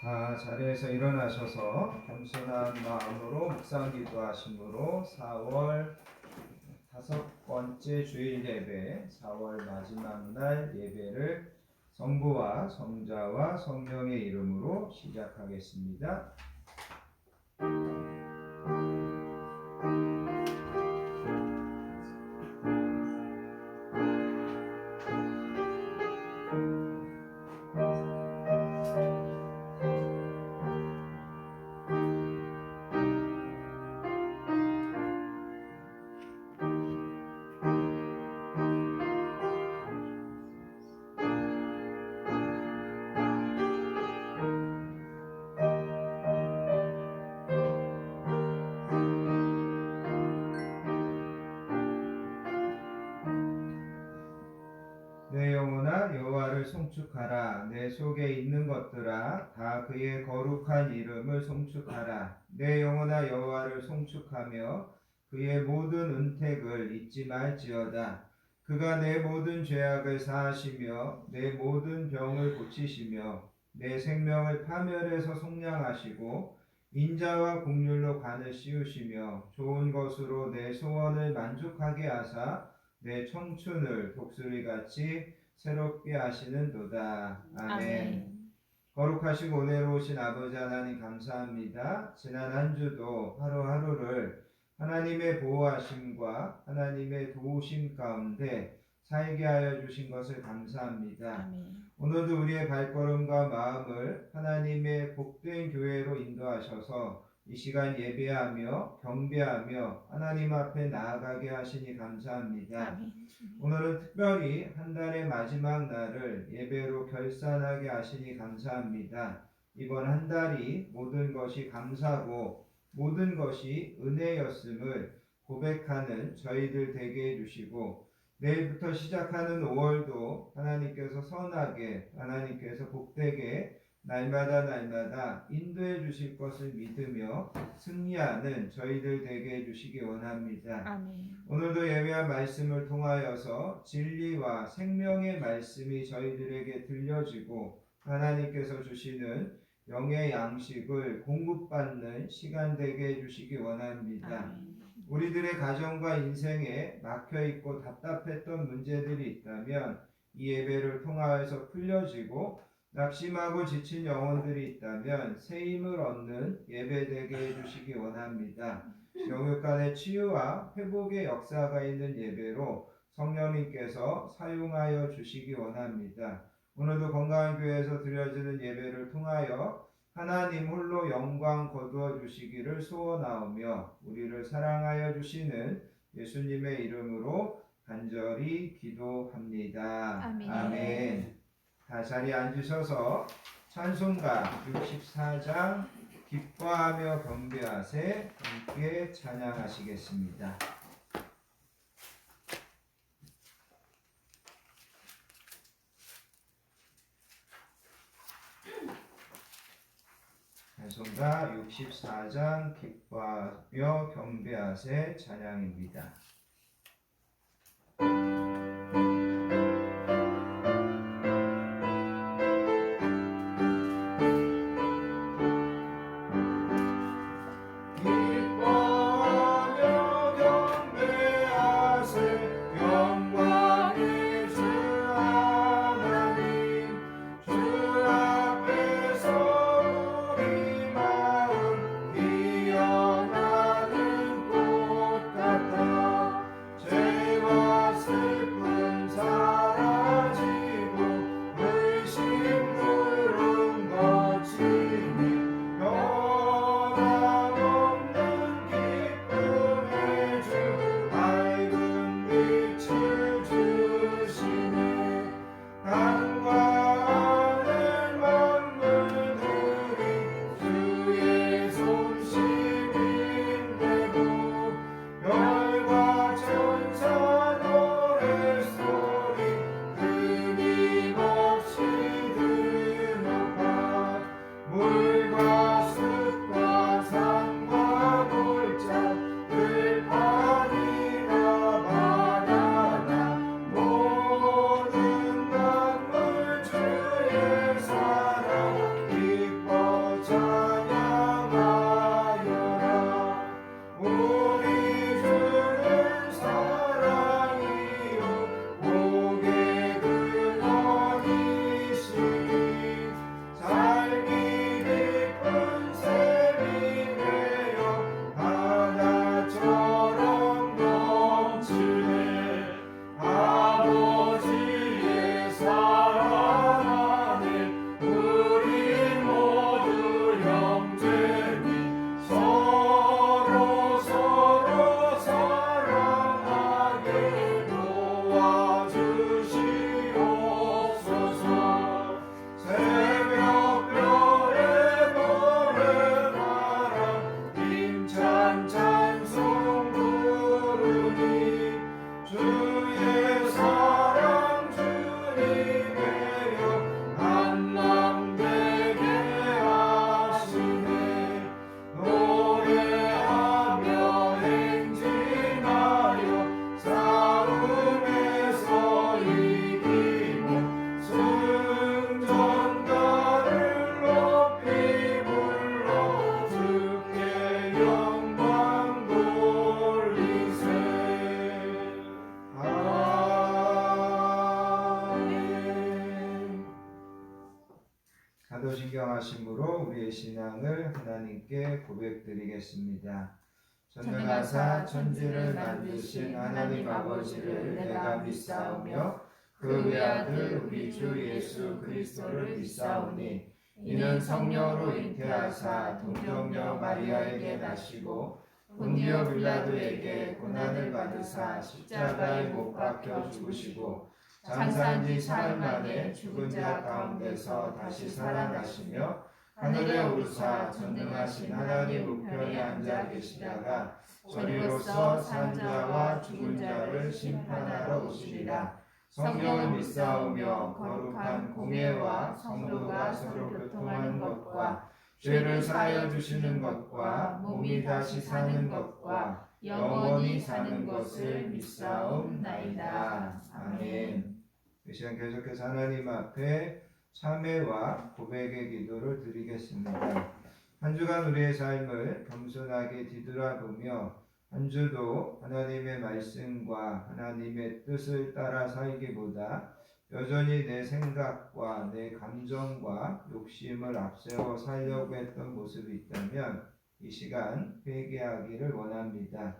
자리에서 일어나셔서 겸손한 마음으로 묵상 기도하심으로 4월 5번째 주일 예배, 4월 마지막 날 예배를 성부와 성자와 성령의 이름으로 시작하겠습니다. 내 영혼아 여호와를 송축하라. 내 속에 있는 것들아 다 그의 거룩한 이름을 송축하라. 내 영혼아 여호와를 송축하며 그의 모든 은택을 잊지 말지어다. 그가 내 모든 죄악을 사하시며 내 모든 병을 고치시며 내 생명을 파멸해서 속량하시고 인자와 긍휼로 관을 씌우시며 좋은 것으로 내 소원을 만족하게 하사 내 청춘을 독수리같이 새롭게 하시는도다. 아멘. 거룩하시고 은혜로우신 아버지 하나님 감사합니다. 지난 한 주도 하루하루를 하나님의 보호하심과 하나님의 도우심 가운데 살게 하여 주신 것을 감사합니다. 아멘. 오늘도 우리의 발걸음과 마음을 하나님의 복된 교회로 인도하셔서 이 시간 예배하며 경배하며 하나님 앞에 나아가게 하시니 감사합니다. 아멘. 오늘은 특별히 한 달의 마지막 날을 예배로 결산하게 하시니 감사합니다. 이번 한 달이 모든 것이 감사고 모든 것이 은혜였음을 고백하는 저희들 되게 해주시고 내일부터 시작하는 5월도 하나님께서 선하게 하나님께서 복되게 날마다 인도해 주실 것을 믿으며 승리하는 저희들 되게 해주시기 원합니다. 아멘. 오늘도 예배한 말씀을 통하여서 진리와 생명의 말씀이 저희들에게 들려지고 하나님께서 주시는 영의 양식을 공급받는 시간 되게 해주시기 원합니다. 아멘. 우리들의 가정과 인생에 막혀있고 답답했던 문제들이 있다면 이 예배를 통하여서 풀려지고 낙심하고 지친 영혼들이 있다면 새 힘을 얻는 예배 되게 해주시기 원합니다. 영육 간의 치유와 회복의 역사가 있는 예배로 성령님께서 사용하여 주시기 원합니다. 오늘도 건강한 교회에서 드려지는 예배를 통하여 하나님 홀로 영광 거두어 주시기를 소원하오며 우리를 사랑하여 주시는 예수님의 이름으로 간절히 기도합니다. 아멘. 아멘. 다 자리에 앉으셔서 찬송가 64장 기뻐하며 경배하세 함께 찬양하시겠습니다. 찬송가 64장 기뻐하며 경배하세 찬양입니다. 피어나는 꽃 같아 죄와 슬픔 신앙을 하나님께 고백드리겠습니다. 전능하사 천지를 만드신 하나님 아버지를 내가 믿사오며 그 외아들 우리 주 예수 그리스도를 믿사오니 이는 성령으로 잉태하사 동정녀 마리아에게 나시고 본디오 빌라도에게 고난을 받으사 십자가에 못 박혀 죽으시고 장사한 지 사흘 만에 죽은 자 가운데서 다시 살아나시며 하늘에 오르사 전능하신 하나님 우편에 앉아 계시다가 저리로서 산 자와 죽은 자를 심판하러 오시리라. 성령을 믿사오며 거룩한 공예와 성도가 서로 교통하는 것과 죄를 사하여 주시는 것과 몸이 다시 사는 것과 영원히 사는 것을 믿사옵나이다. 아멘. 이 시간 계속해서 하나님 앞에 참회와 고백의 기도를 드리겠습니다. 한 주간 우리의 삶을 겸손하게 뒤돌아보며 한 주도 하나님의 말씀과 하나님의 뜻을 따라 살기보다 여전히 내 생각과 내 감정과 욕심을 앞세워 살려고 했던 모습이 있다면 이 시간 회개하기를 원합니다.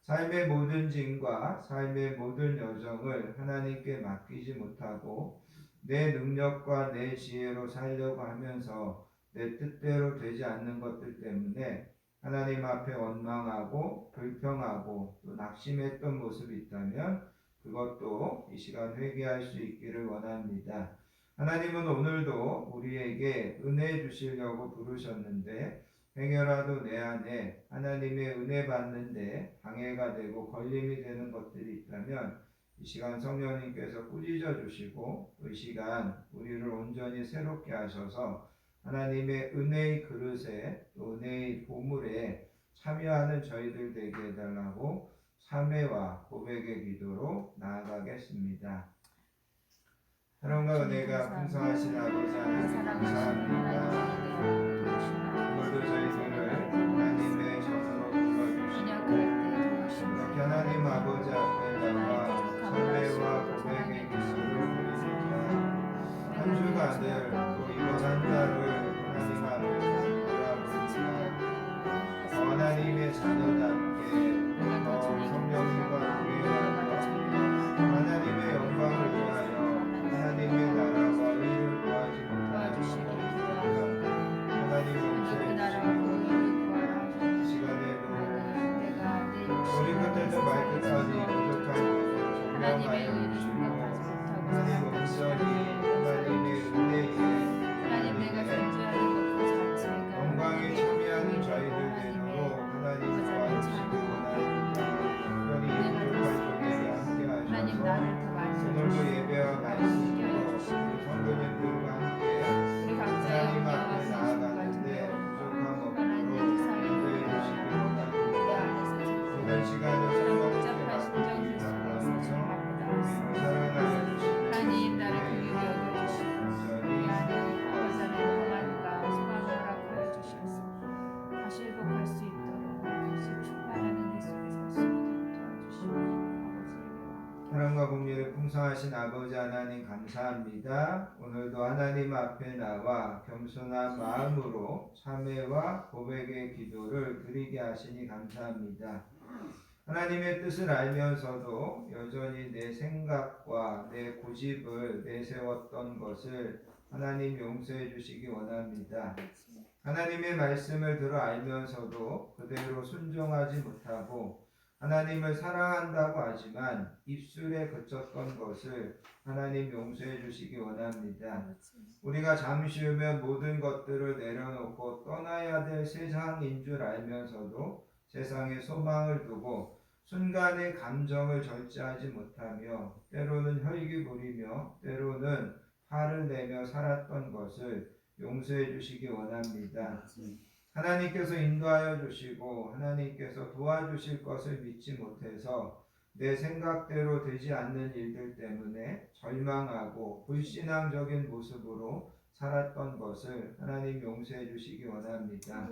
삶의 모든 짐과 삶의 모든 여정을 하나님께 맡기지 못하고 내 능력과 내 지혜로 살려고 하면서 내 뜻대로 되지 않는 것들 때문에 하나님 앞에 원망하고 불평하고 또 낙심했던 모습이 있다면 그것도 이 시간 회개할 수 있기를 원합니다. 하나님은 오늘도 우리에게 은혜 주시려고 부르셨는데 행여라도 내 안에 하나님의 은혜 받는데 방해가 되고 걸림이 되는 것들이 있다면 이 시간 성령님께서 꾸짖어 주시고 이 시간 우리를 온전히 새롭게 하셔서 하나님의 은혜의 그릇에 또 은혜의 보물에 참여하는 저희들 되게 해달라고 참회와 고백의 기도로 나아가겠습니다. 사랑과 은혜가 풍성하신 아버지 하나님 감사합니다. 오늘도 저희들을 하나님의 전으로 불러주시고 이렇게 하나님 아버지 앞에 나와 참회와 고백의 기도를 드립니다. 한 주간을 또 이번 한 달을 하나님 앞에 돌아보니까 하나님의 자녀답게 성령님과 교회하며 하나님의 영광을 위하여 하나님의 나라와 의를 구하지 못하는 하나님 용서해 주시고 이 시간에도 우리 끝에서 말끝까지 부족한 것을 정량하여 주시고 하나님 온전히 하나님의 은혜에 영광에 참여하는 저희들 되도록 하나님 도와주시기 원합니다. 특별히 부족할 종에게 함께 하셔서 오늘도 예배와 말씀으로 우리 성도님들과 함께 하나님 앞에 나아가는데 부족함 없도록 인도해 주시기 원합니다. 이번 시간을 성령님께 맡기기 바라면서 사랑하여 주시는 하나님 나를 긍휼히 여겨주시고 내 안에 아버지 안에 평안과 소망을 허락하여 주셔서 다시 회복할 수 있도록 다시 출발하는 이 속에 살 수 있도록 도와주시고 아버지 사랑과 공의를 풍성하신 아버지 하나님 감사합니다. 오늘도 하나님 앞에 나와 겸손한 마음으로 참회와 고백의 기도를 드리게 하시니 감사합니다. 하나님의 뜻을 알면서도 여전히 내 생각과 내 고집을 내세웠던 것을 하나님 용서해 주시기 원합니다. 하나님의 말씀을 들어 알면서도 그대로 순종하지 못하고 하나님을 사랑한다고 하지만 입술에 그쳤던 것을 하나님 용서해 주시기 원합니다. 우리가 잠시 후면 모든 것들을 내려놓고 떠나야 될 세상인 줄 알면서도 세상에 소망을 두고 순간의 감정을 절제하지 못하며 때로는 혈기 부리며 때로는 화를 내며 살았던 것을 용서해 주시기 원합니다. 하나님께서 인도하여 주시고 하나님께서 도와주실 것을 믿지 못해서 내 생각대로 되지 않는 일들 때문에 절망하고 불신앙적인 모습으로 살았던 것을 하나님 용서해 주시기 원합니다.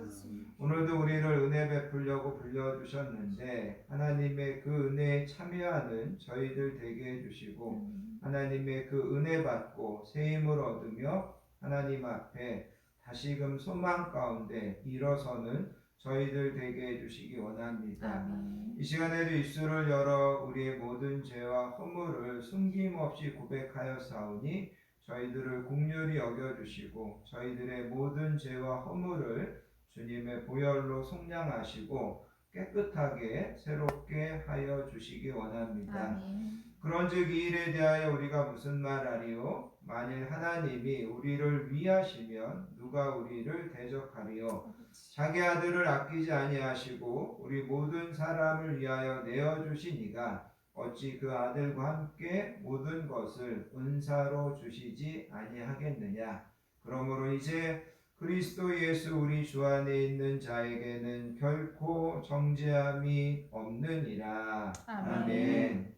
오늘도 우리를 은혜 베풀려고 불러주셨는데 하나님의 그 은혜에 참여하는 저희들 되게 해주시고 하나님의 그 은혜 받고 새 힘을 얻으며 하나님 앞에 다시금 소망 가운데 일어서는 저희들 되게 해주시기 원합니다. 아멘. 이 시간에도 입술을 열어 우리의 모든 죄와 허물을 숨김없이 고백하여 사오니 저희들을 긍휼히 여겨주시고 저희들의 모든 죄와 허물을 주님의 보혈로 속량하시고 깨끗하게 새롭게 하여 주시기 원합니다. 아멘. 그런즉 이 일에 대하여 우리가 무슨 말하리요? 만일 하나님이 우리를 위하시면 누가 우리를 대적하리요? 자기 아들을 아끼지 아니하시고 우리 모든 사람을 위하여 내어주시니가 어찌 그 아들과 함께 모든 것을 은사로 주시지 아니하겠느냐? 그러므로 이제 그리스도 예수 우리 주 안에 있는 자에게는 결코 정죄함이 없느니라. 아멘. 아멘.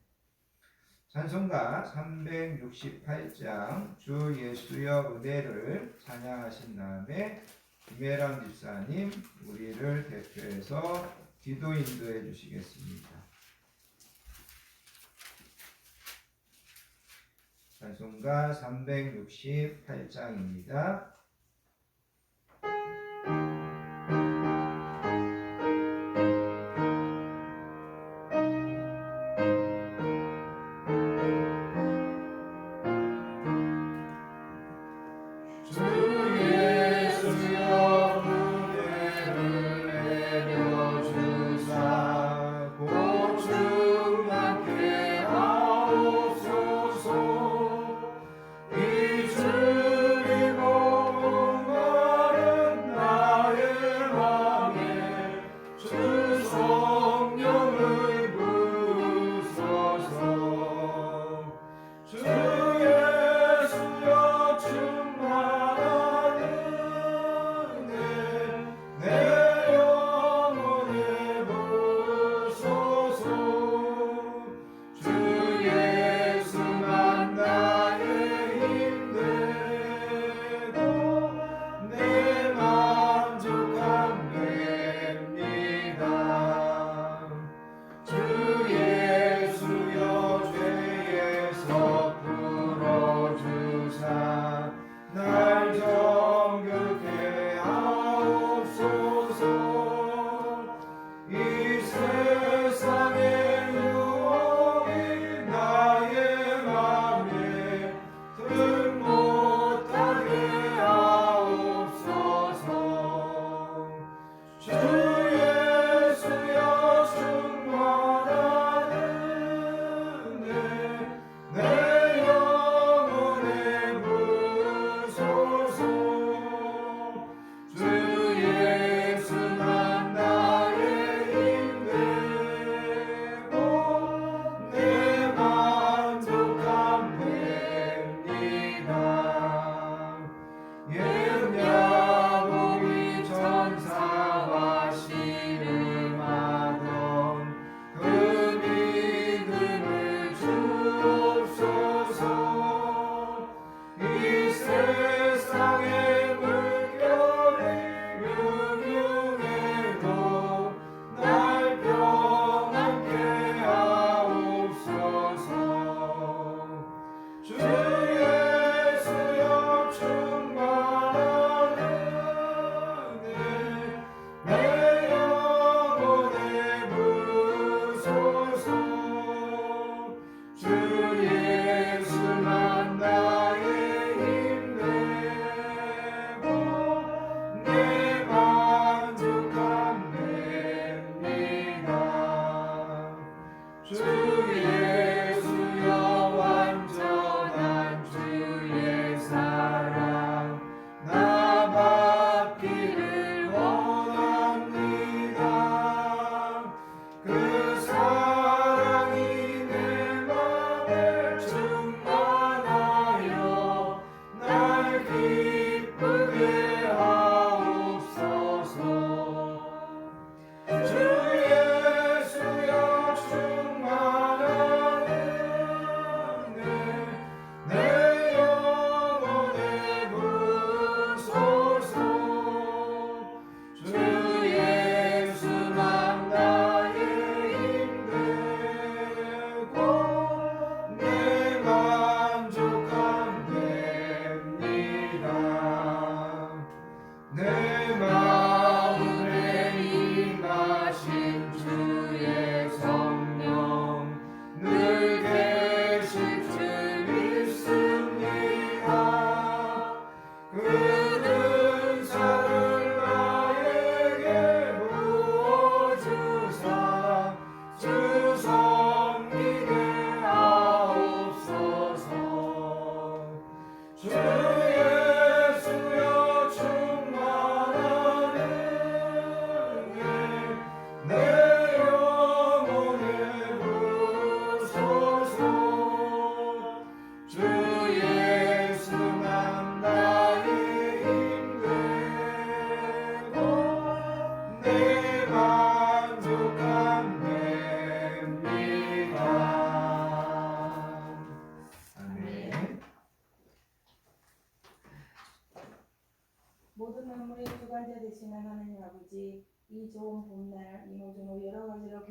찬송가 368장 주 예수여 은혜를 찬양하신 다음에 김혜람 집사님 우리를 대표해서 기도 인도해 주시겠습니다. 찬송가 368장입니다. 이 주님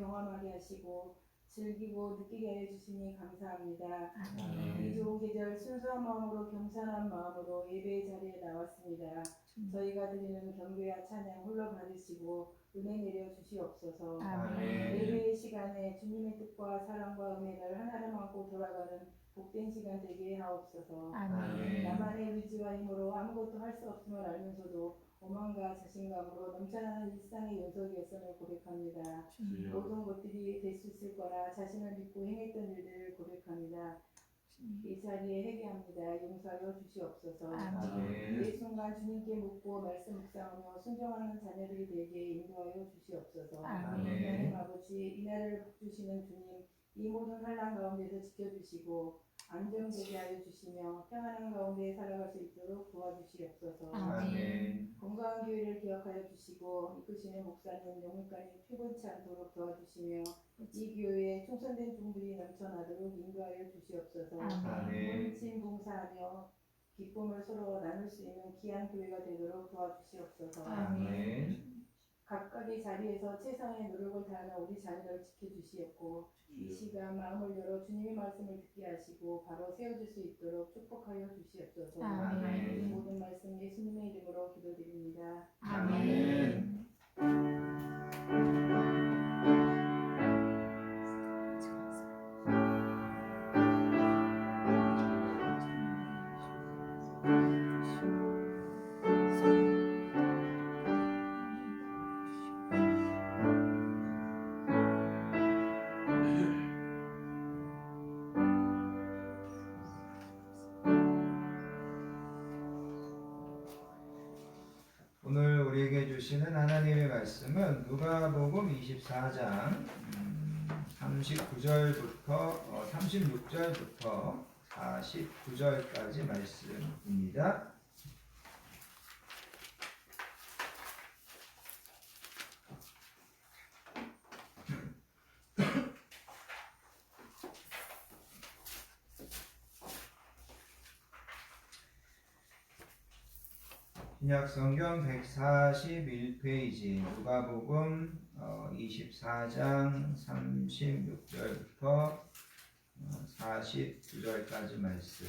경험하게 하시고 즐기고 느끼게 하여 주시니 감사합니다. 아멘. 이 좋은 계절 순수한 마음으로 겸손한 마음으로 예배의 자리에 나왔습니다. 저희가 드리는 경배와 찬양 홀로 받으시고 은혜 내려 주시옵소서. 아멘. 예배의 시간에 주님의 뜻과 사랑과 은혜를 하나로 안고 돌아가는 복된 시간 되게 하옵소서. 아멘. 나만의 의지와 힘으로 아무것도 할 수 없음을 알면서도 오만과 자신감으로 넘쳐나는 일상의 연속이었음을 고백합니다. 모든 것들이 될 수 있을 거라 자신을 믿고 행했던 일들을 고백합니다. 이 자리에 회개합니다. 용서하여 주시옵소서. 아멘. 매 순간 주님께 묻고 말씀 묵상하며 순종하는 자녀들이 되게 인도하여 주시옵소서. 아멘. 하나님 아버지, 이날을 복주시는 주님, 이 모든 환난 가운데서 지켜주시고 안정되게 하여 주시며 평안한 가운데 살아갈 수 있도록 도와주시옵소서. 아멘. 건강한 교회를 기억하여 주시고 이끄시는 목사님, 영문관님 피곤치 않도록 도와주시며 이 교회에 충성된 종들이 넘쳐나도록 인도하여 주시옵소서. 아멘. 헌신 봉사하며 기쁨을 서로 나눌 수 있는 귀한 교회가 되도록 도와주시옵소서. 아멘. 각각의 자리에서 최선의 노력을 다하는 우리 자녀를 지켜주시옵고 이 시간 마음을 열어 주님의 말씀을 듣게 하시고 바로 세워질 수 있도록 축복하여 주시옵소서. 아멘. 이 모든 말씀 예수님의 이름으로 기도드립니다. 아멘. 오늘 우리에게 주시는 하나님의 말씀은 누가복음 24장 39절부터 36절부터 49절까지 말씀입니다. 신약성경 141페이지 누가복음 24장 36절부터 49절까지 말씀.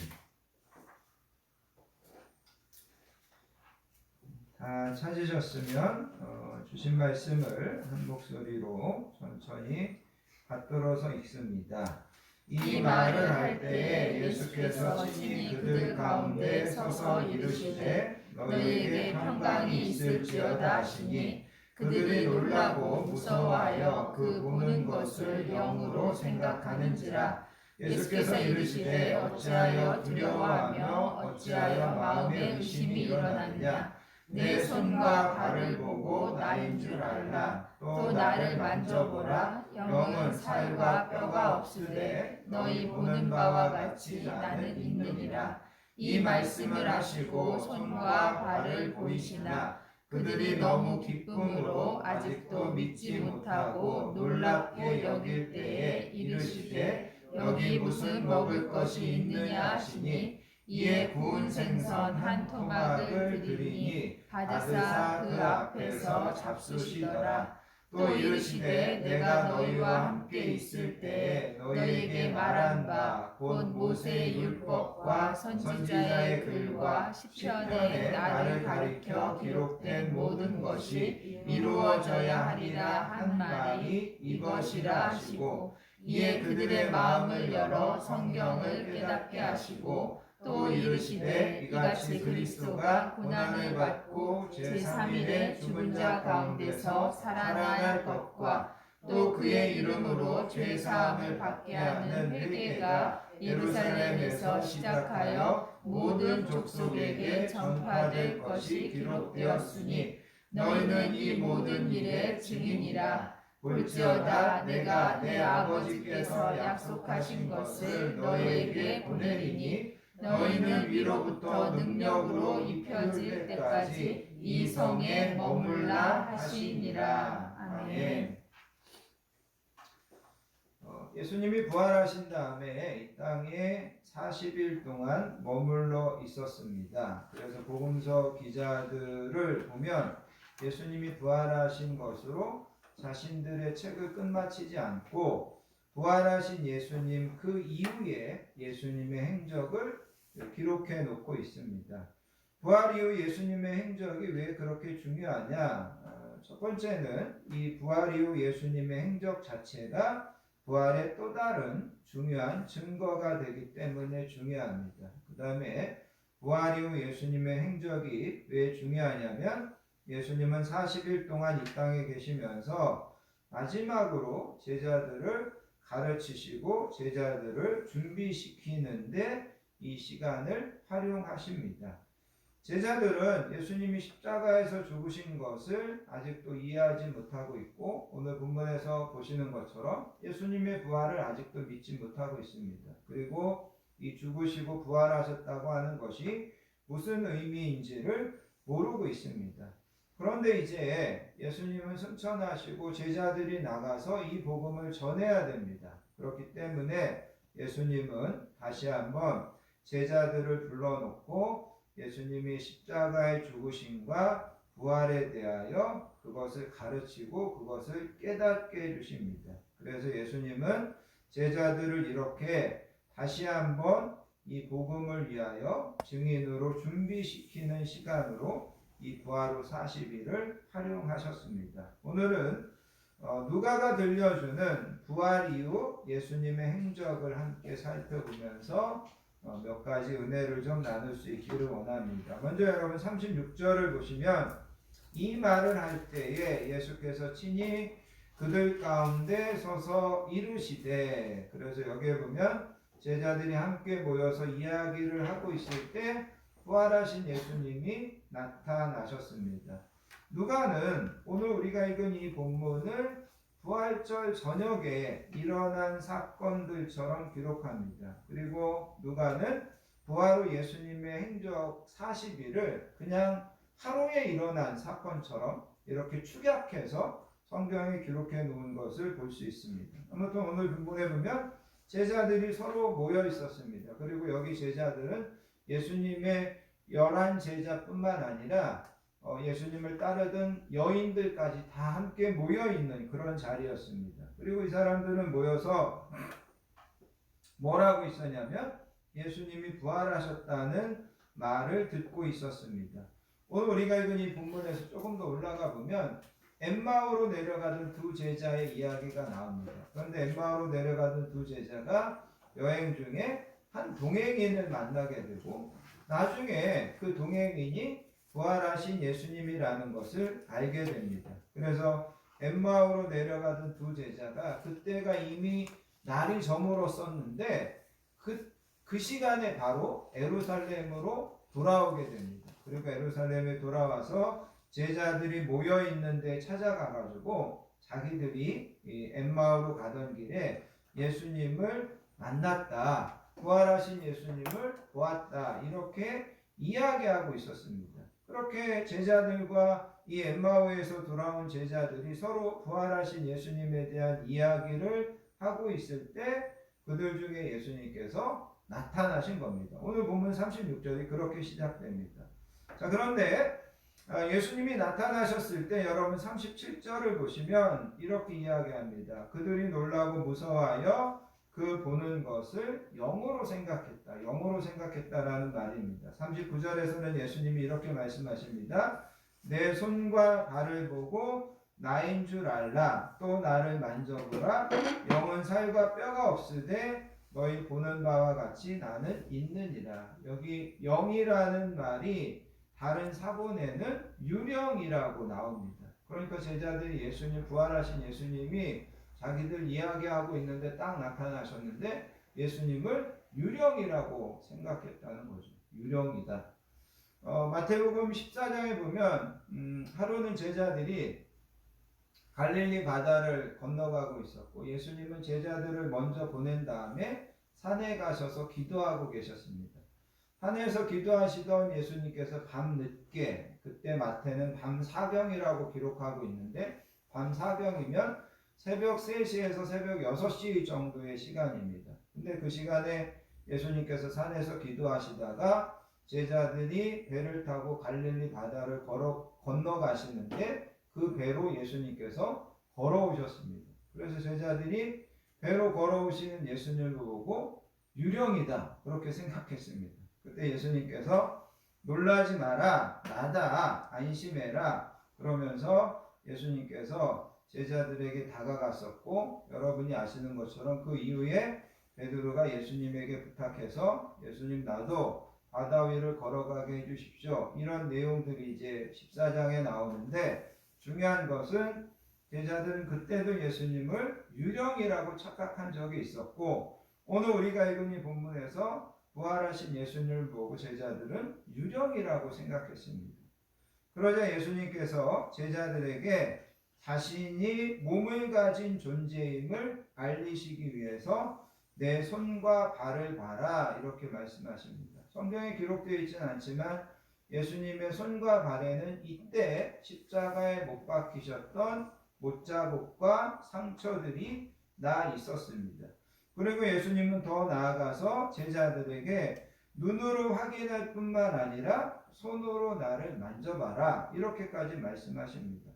다 찾으셨으면 주신 말씀을 한 목소리로 천천히 받들어서 읽습니다. 이 말을 할 때에 예수께서 친히 그들 가운데 서서 이르시되 너희에게 평강이 있을지어다 하시니 그들이 놀라고 무서워하여 그 보는 것을 영으로 생각하는지라. 예수께서 이르시되 어찌하여 두려워하며 어찌하여 마음에 의심이 일어났냐. 내 손과 발을 보고 나인 줄 알라. 또 나를 만져보라. 영은 살과 뼈가 없으되 너희 보는 바와 같이 나는 있느니라. 이 말씀을 하시고 손과 발을 보이시나 그들이 너무 기쁨으로 아직도 믿지 못하고 놀랍게 여길 때에 이르시되 여기 무슨 먹을 것이 있느냐 하시니 이에 구운 생선 한 토막을 드리니 받으사 그 앞에서 잡수시더라. 또 이르시되 내가 너희와 함께 있을 때에 너희에게 말한 바 곧 모세의 율법과 선지자의 글과 시편에 나를 가리켜 기록된 모든 것이 이루어져야 하리라 한 말이 이것이라 하시고 이에 그들의 마음을 열어 성경을 깨닫게 하시고 또 이르시되 이같이 그리스도가 고난을 받고 제3일에 죽은 자 가운데서 살아날 것과 또 그의 이름으로 죄사함을 받게 하는 회개가 예루살렘에서 시작하여 모든 족속에게 전파될 것이 기록되었으니 너희는 이 모든 일의 증인이라. 볼지어다 내가 내 아버지께서 약속하신 것을 너희에게 보내리니 너희는 위로부터 능력으로 입혀질 때까지 이 성에 머물라 하시니라. 아멘. 예수님이 부활하신 다음에 이 땅에 40일 동안 머물러 있었습니다. 그래서 복음서 기자들을 보면 예수님이 부활하신 것으로 자신들의 책을 끝마치지 않고 부활하신 예수님 그 이후에 예수님의 행적을 기록해 놓고 있습니다. 부활 이후 예수님의 행적이 왜 그렇게 중요하냐? 첫 번째는 이 부활 이후 예수님의 행적 자체가 부활의 또 다른 중요한 증거가 되기 때문에 중요합니다. 그 다음에 부활 이후 예수님의 행적이 왜 중요하냐면 예수님은 40일 동안 이 땅에 계시면서 마지막으로 제자들을 가르치시고 제자들을 준비시키는데 이 시간을 활용하십니다. 제자들은 예수님이 십자가에서 죽으신 것을 아직도 이해하지 못하고 있고 오늘 본문에서 보시는 것처럼 예수님의 부활을 아직도 믿지 못하고 있습니다. 그리고 이 죽으시고 부활하셨다고 하는 것이 무슨 의미인지를 모르고 있습니다. 그런데 이제 예수님은 승천하시고 제자들이 나가서 이 복음을 전해야 됩니다. 그렇기 때문에 예수님은 다시 한번 제자들을 불러놓고 예수님이 십자가의 죽으심과 부활에 대하여 그것을 가르치고 그것을 깨닫게 해주십니다. 그래서 예수님은 제자들을 이렇게 다시 한번 이 복음을 위하여 증인으로 준비시키는 시간으로 이 부활 후 40일을 활용하셨습니다. 오늘은 누가가 들려주는 부활 이후 예수님의 행적을 함께 살펴보면서 몇 가지 은혜를 좀 나눌 수 있기를 원합니다. 먼저 여러분 36절을 보시면 이 말을 할 때에 예수께서 친히 그들 가운데 서서 이르시되, 그래서 여기에 보면 제자들이 함께 모여서 이야기를 하고 있을 때 부활하신 예수님이 나타나셨습니다. 누가는 오늘 우리가 읽은 이 본문을 부활절 저녁에 일어난 사건들처럼 기록합니다. 그리고 누가는 부활 후 예수님의 행적 40일을 그냥 하루에 일어난 사건처럼 이렇게 축약해서 성경에 기록해 놓은 것을 볼 수 있습니다. 아무튼 오늘 본문에 보면 제자들이 서로 모여 있었습니다. 그리고 여기 제자들은 예수님의 11제자뿐만 아니라 예수님을 따르던 여인들까지 다 함께 모여있는 그런 자리였습니다. 그리고 이 사람들은 모여서 뭐라고 있었냐면 예수님이 부활하셨다는 말을 듣고 있었습니다. 오늘 우리가 읽은 이 본문에서 조금 더 올라가 보면 엠마오로 내려가던 두 제자의 이야기가 나옵니다. 그런데 엠마오로 내려가던 두 제자가 여행 중에 한 동행인을 만나게 되고 나중에 그 동행인이 부활하신 예수님이라는 것을 알게 됩니다. 그래서 엠마오로 내려가던 두 제자가 그때가 이미 날이 저물었었는데 그 시간에 바로 에루살렘으로 돌아오게 됩니다. 그리고 에루살렘에 돌아와서 제자들이 모여 있는데 찾아가가지고 자기들이 엠마오로 가던 길에 예수님을 만났다, 부활하신 예수님을 보았다, 이렇게 이야기하고 있었습니다. 그렇게 제자들과 이 엠마오에서 돌아온 제자들이 서로 부활하신 예수님에 대한 이야기를 하고 있을 때 그들 중에 예수님께서 나타나신 겁니다. 오늘 본문 36절이 그렇게 시작됩니다. 자, 그런데 예수님이 나타나셨을 때 여러분 37절을 보시면 이렇게 이야기합니다. 그들이 놀라고 무서워하여 그 보는 것을 영으로 생각했다. 영으로 생각했다라는 말입니다. 39절에서는 예수님이 이렇게 말씀하십니다. 내 손과 발을 보고 나인 줄 알라. 또 나를 만져보라. 영은 살과 뼈가 없으되 너희 보는 바와 같이 나는 있느니라. 여기 영이라는 말이 다른 사본에는 유령이라고 나옵니다. 그러니까 제자들이 예수님, 부활하신 예수님이 자기들 이야기하고 있는데 딱 나타나셨는데 예수님을 유령이라고 생각했다는 거죠. 유령이다. 마태복음 14장에 보면 하루는 제자들이 갈릴리 바다를 건너가고 있었고 예수님은 제자들을 먼저 보낸 다음에 산에 가셔서 기도하고 계셨습니다. 산에서 기도하시던 예수님께서 밤늦게, 그때 마태는 밤 사경이라고 기록하고 있는데 밤 사경이면 새벽 3시에서 새벽 6시 정도의 시간입니다. 근데 그 시간에 예수님께서 산에서 기도하시다가 제자들이 배를 타고 갈릴리 바다를 건너가시는데 그 배로 예수님께서 걸어오셨습니다. 그래서 제자들이 배로 걸어오시는 예수님을 보고 유령이다 그렇게 생각했습니다. 그때 예수님께서 놀라지 마라, 나다, 안심해라 그러면서 예수님께서 제자들에게 다가갔었고, 여러분이 아시는 것처럼 그 이후에 베드로가 예수님에게 부탁해서 예수님 나도 바다 위를 걸어가게 해주십시오. 이런 내용들이 이제 14장에 나오는데, 중요한 것은 제자들은 그때도 예수님을 유령이라고 착각한 적이 있었고, 오늘 우리가 읽은 이 본문에서 부활하신 예수님을 보고 제자들은 유령이라고 생각했습니다. 그러자 예수님께서 제자들에게 자신이 몸을 가진 존재임을 알리시기 위해서 내 손과 발을 봐라 이렇게 말씀하십니다. 성경에 기록되어 있지는 않지만 예수님의 손과 발에는 이때 십자가에 못 박히셨던 못자국과 상처들이 나 있었습니다. 그리고 예수님은 더 나아가서 제자들에게 눈으로 확인할 뿐만 아니라 손으로 나를 만져봐라 이렇게까지 말씀하십니다.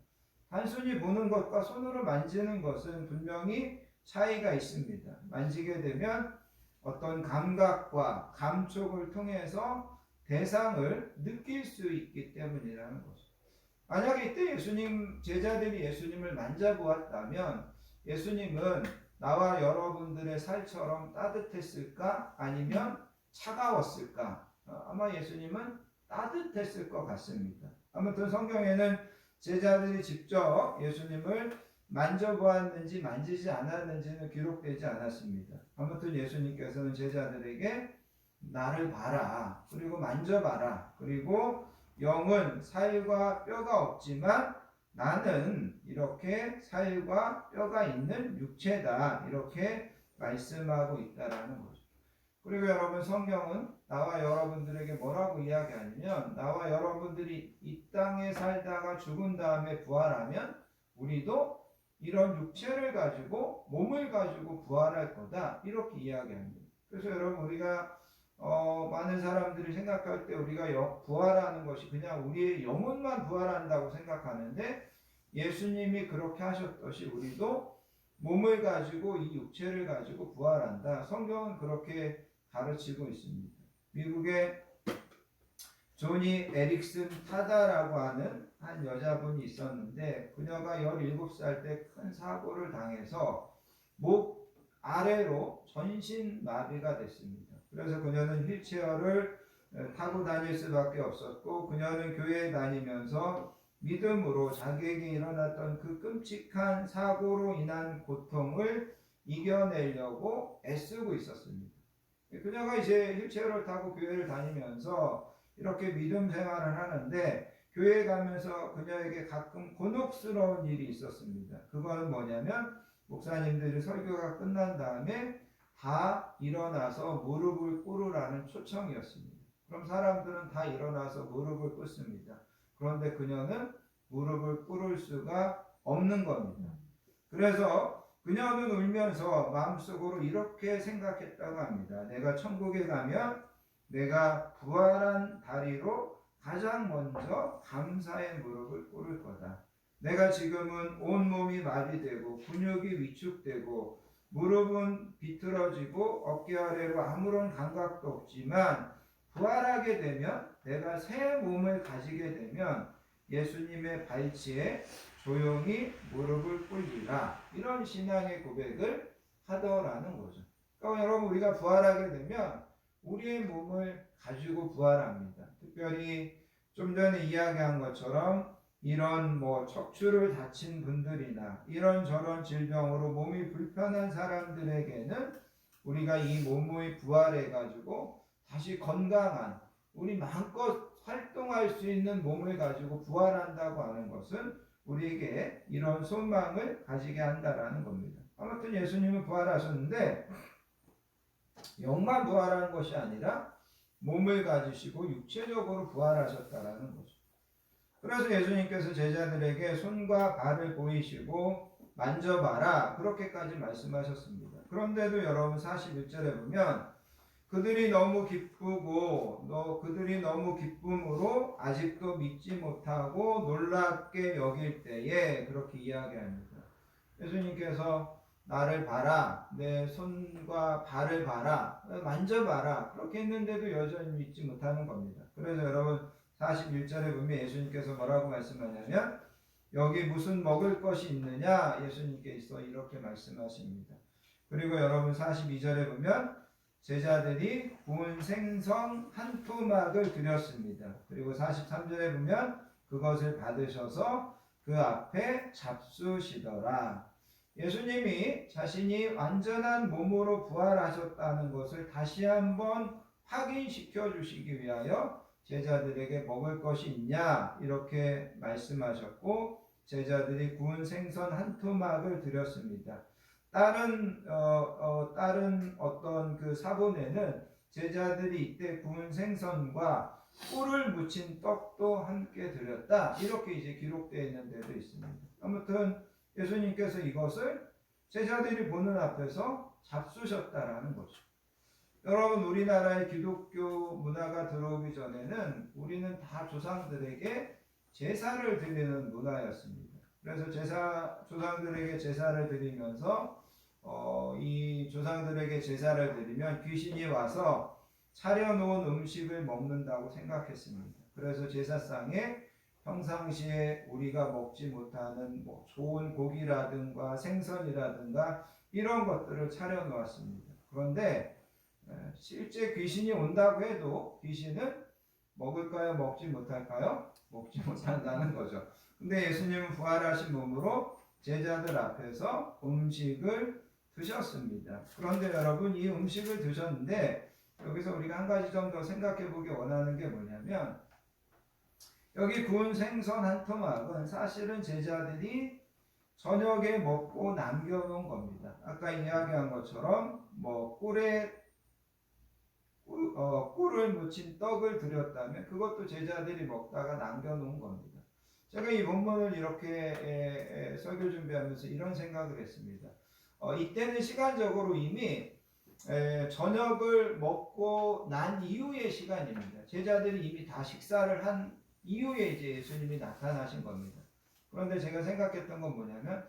단순히 보는 것과 손으로 만지는 것은 분명히 차이가 있습니다. 만지게 되면 어떤 감각과 감촉을 통해서 대상을 느낄 수 있기 때문이라는 거죠. 만약에 이때 제자들이 예수님을 만져보았다면 예수님은 나와 여러분들의 살처럼 따뜻했을까? 아니면 차가웠을까? 아마 예수님은 따뜻했을 것 같습니다. 아무튼 성경에는 제자들이 직접 예수님을 만져보았는지 만지지 않았는지는 기록되지 않았습니다. 아무튼 예수님께서는 제자들에게 나를 봐라, 그리고 만져봐라, 그리고 영은 살과 뼈가 없지만 나는 이렇게 살과 뼈가 있는 육체다 이렇게 말씀하고 있다라는 거죠. 그리고 여러분, 성경은 나와 여러분들에게 뭐라고 이야기하냐면, 나와 여러분들이 이 땅에 살다가 죽은 다음에 부활하면 우리도 이런 육체를 가지고 몸을 가지고 부활할 거다 이렇게 이야기합니다. 그래서 여러분, 우리가 많은 사람들이 생각할 때 우리가 부활하는 것이 그냥 우리의 영혼만 부활한다고 생각하는데, 예수님이 그렇게 하셨듯이 우리도 몸을 가지고 이 육체를 가지고 부활한다. 성경은 그렇게 가르치고 있습니다. 미국의 조니 에릭슨 타다라고 하는 한 여자분이 있었는데, 그녀가 17살 때 큰 사고를 당해서 목 아래로 전신 마비가 됐습니다. 그래서 그녀는 휠체어를 타고 다닐 수밖에 없었고, 그녀는 교회에 다니면서 믿음으로 자기에게 일어났던 그 끔찍한 사고로 인한 고통을 이겨내려고 애쓰고 있었습니다. 그녀가 이제 휠체어를 타고 교회를 다니면서 이렇게 믿음 생활을 하는데, 교회에 가면서 그녀에게 가끔 곤혹스러운 일이 있었습니다. 그거는 뭐냐면, 목사님들이 설교가 끝난 다음에 다 일어나서 무릎을 꿇으라는 초청이었습니다. 그럼 사람들은 다 일어나서 무릎을 꿇습니다. 그런데 그녀는 무릎을 꿇을 수가 없는 겁니다. 그래서 그녀는 울면서 마음속으로 이렇게 생각했다고 합니다. 내가 천국에 가면 내가 부활한 다리로 가장 먼저 감사의 무릎을 꿇을 거다. 내가 지금은 온몸이 마비되고 근육이 위축되고 무릎은 비틀어지고 어깨 아래로 아무런 감각도 없지만, 부활하게 되면, 내가 새 몸을 가지게 되면 예수님의 발치에 조용히 무릎을 꿇리라. 이런 신앙의 고백을 하더라는 거죠. 그러니까 여러분, 우리가 부활하게 되면 우리의 몸을 가지고 부활합니다. 특별히 좀 전에 이야기한 것처럼 이런 척추를 다친 분들이나 이런저런 질병으로 몸이 불편한 사람들에게는 우리가 이 몸의 부활해 가지고 다시 건강한, 우리 마음껏 활동할 수 있는 몸을 가지고 부활한다고 하는 것은 우리에게 이런 소망을 가지게 한다라는 겁니다. 아무튼 예수님은 부활하셨는데 영만 부활하는 것이 아니라 몸을 가지시고 육체적으로 부활하셨다라는 거죠. 그래서 예수님께서 제자들에게 손과 발을 보이시고 만져봐라 그렇게까지 말씀하셨습니다. 그런데도 여러분 41절에 보면 그들이 너무 기쁨으로 아직도 믿지 못하고 놀랍게 여길 때에 그렇게 이야기합니다. 예수님께서 나를 봐라, 내 손과 발을 봐라, 만져봐라, 그렇게 했는데도 여전히 믿지 못하는 겁니다. 그래서 여러분 41절에 보면 예수님께서 뭐라고 말씀하냐면 여기 무슨 먹을 것이 있느냐, 예수님께서 이렇게 말씀하십니다. 그리고 여러분 42절에 보면 제자들이 구운 생선 한 토막을 드렸습니다. 그리고 43절에 보면 그것을 받으셔서 그 앞에 잡수시더라. 예수님이 자신이 완전한 몸으로 부활하셨다는 것을 다시 한번 확인시켜 주시기 위하여 제자들에게 먹을 것이 있냐 이렇게 말씀하셨고, 제자들이 구운 생선 한 토막을 드렸습니다. 다른 어떤 그 사본에는 제자들이 이때 구운 생선과 꿀을 묻힌 떡도 함께 드렸다 이렇게 이제 기록되어 있는 데도 있습니다. 아무튼 예수님께서 이것을 제자들이 보는 앞에서 잡수셨다라는 거죠. 여러분, 우리나라의 기독교 문화가 들어오기 전에는 우리는 다 조상들에게 제사를 드리는 문화였습니다. 그래서 조상들에게 제사를 드리면서 이 조상들에게 제사를 드리면 귀신이 와서 차려놓은 음식을 먹는다고 생각했습니다. 그래서 제사상에 평상시에 우리가 먹지 못하는 뭐 좋은 고기라든가 생선이라든가 이런 것들을 차려놓았습니다. 그런데 실제 귀신이 온다고 해도 귀신은 먹을까요? 먹지 못할까요? 먹지 못한다는 거죠. 근데 예수님은 부활하신 몸으로 제자들 앞에서 음식을 드셨습니다. 그런데 여러분, 이 음식을 드셨는데 여기서 우리가 한 가지 좀 더 생각해 보기 원하는 게 뭐냐면, 여기 구운 생선 한 토막은 사실은 제자들이 저녁에 먹고 남겨놓은 겁니다. 아까 이야기한 것처럼 뭐 꿀을 묻힌 떡을 드렸다면 그것도 제자들이 먹다가 남겨놓은 겁니다. 제가 이 본문을 이렇게 설교 준비하면서 이런 생각을 했습니다. 이때는 시간적으로 이미 저녁을 먹고 난 이후의 시간입니다. 제자들이 이미 다 식사를 한 이후에 이제 예수님이 나타나신 겁니다. 그런데 제가 생각했던 건 뭐냐면,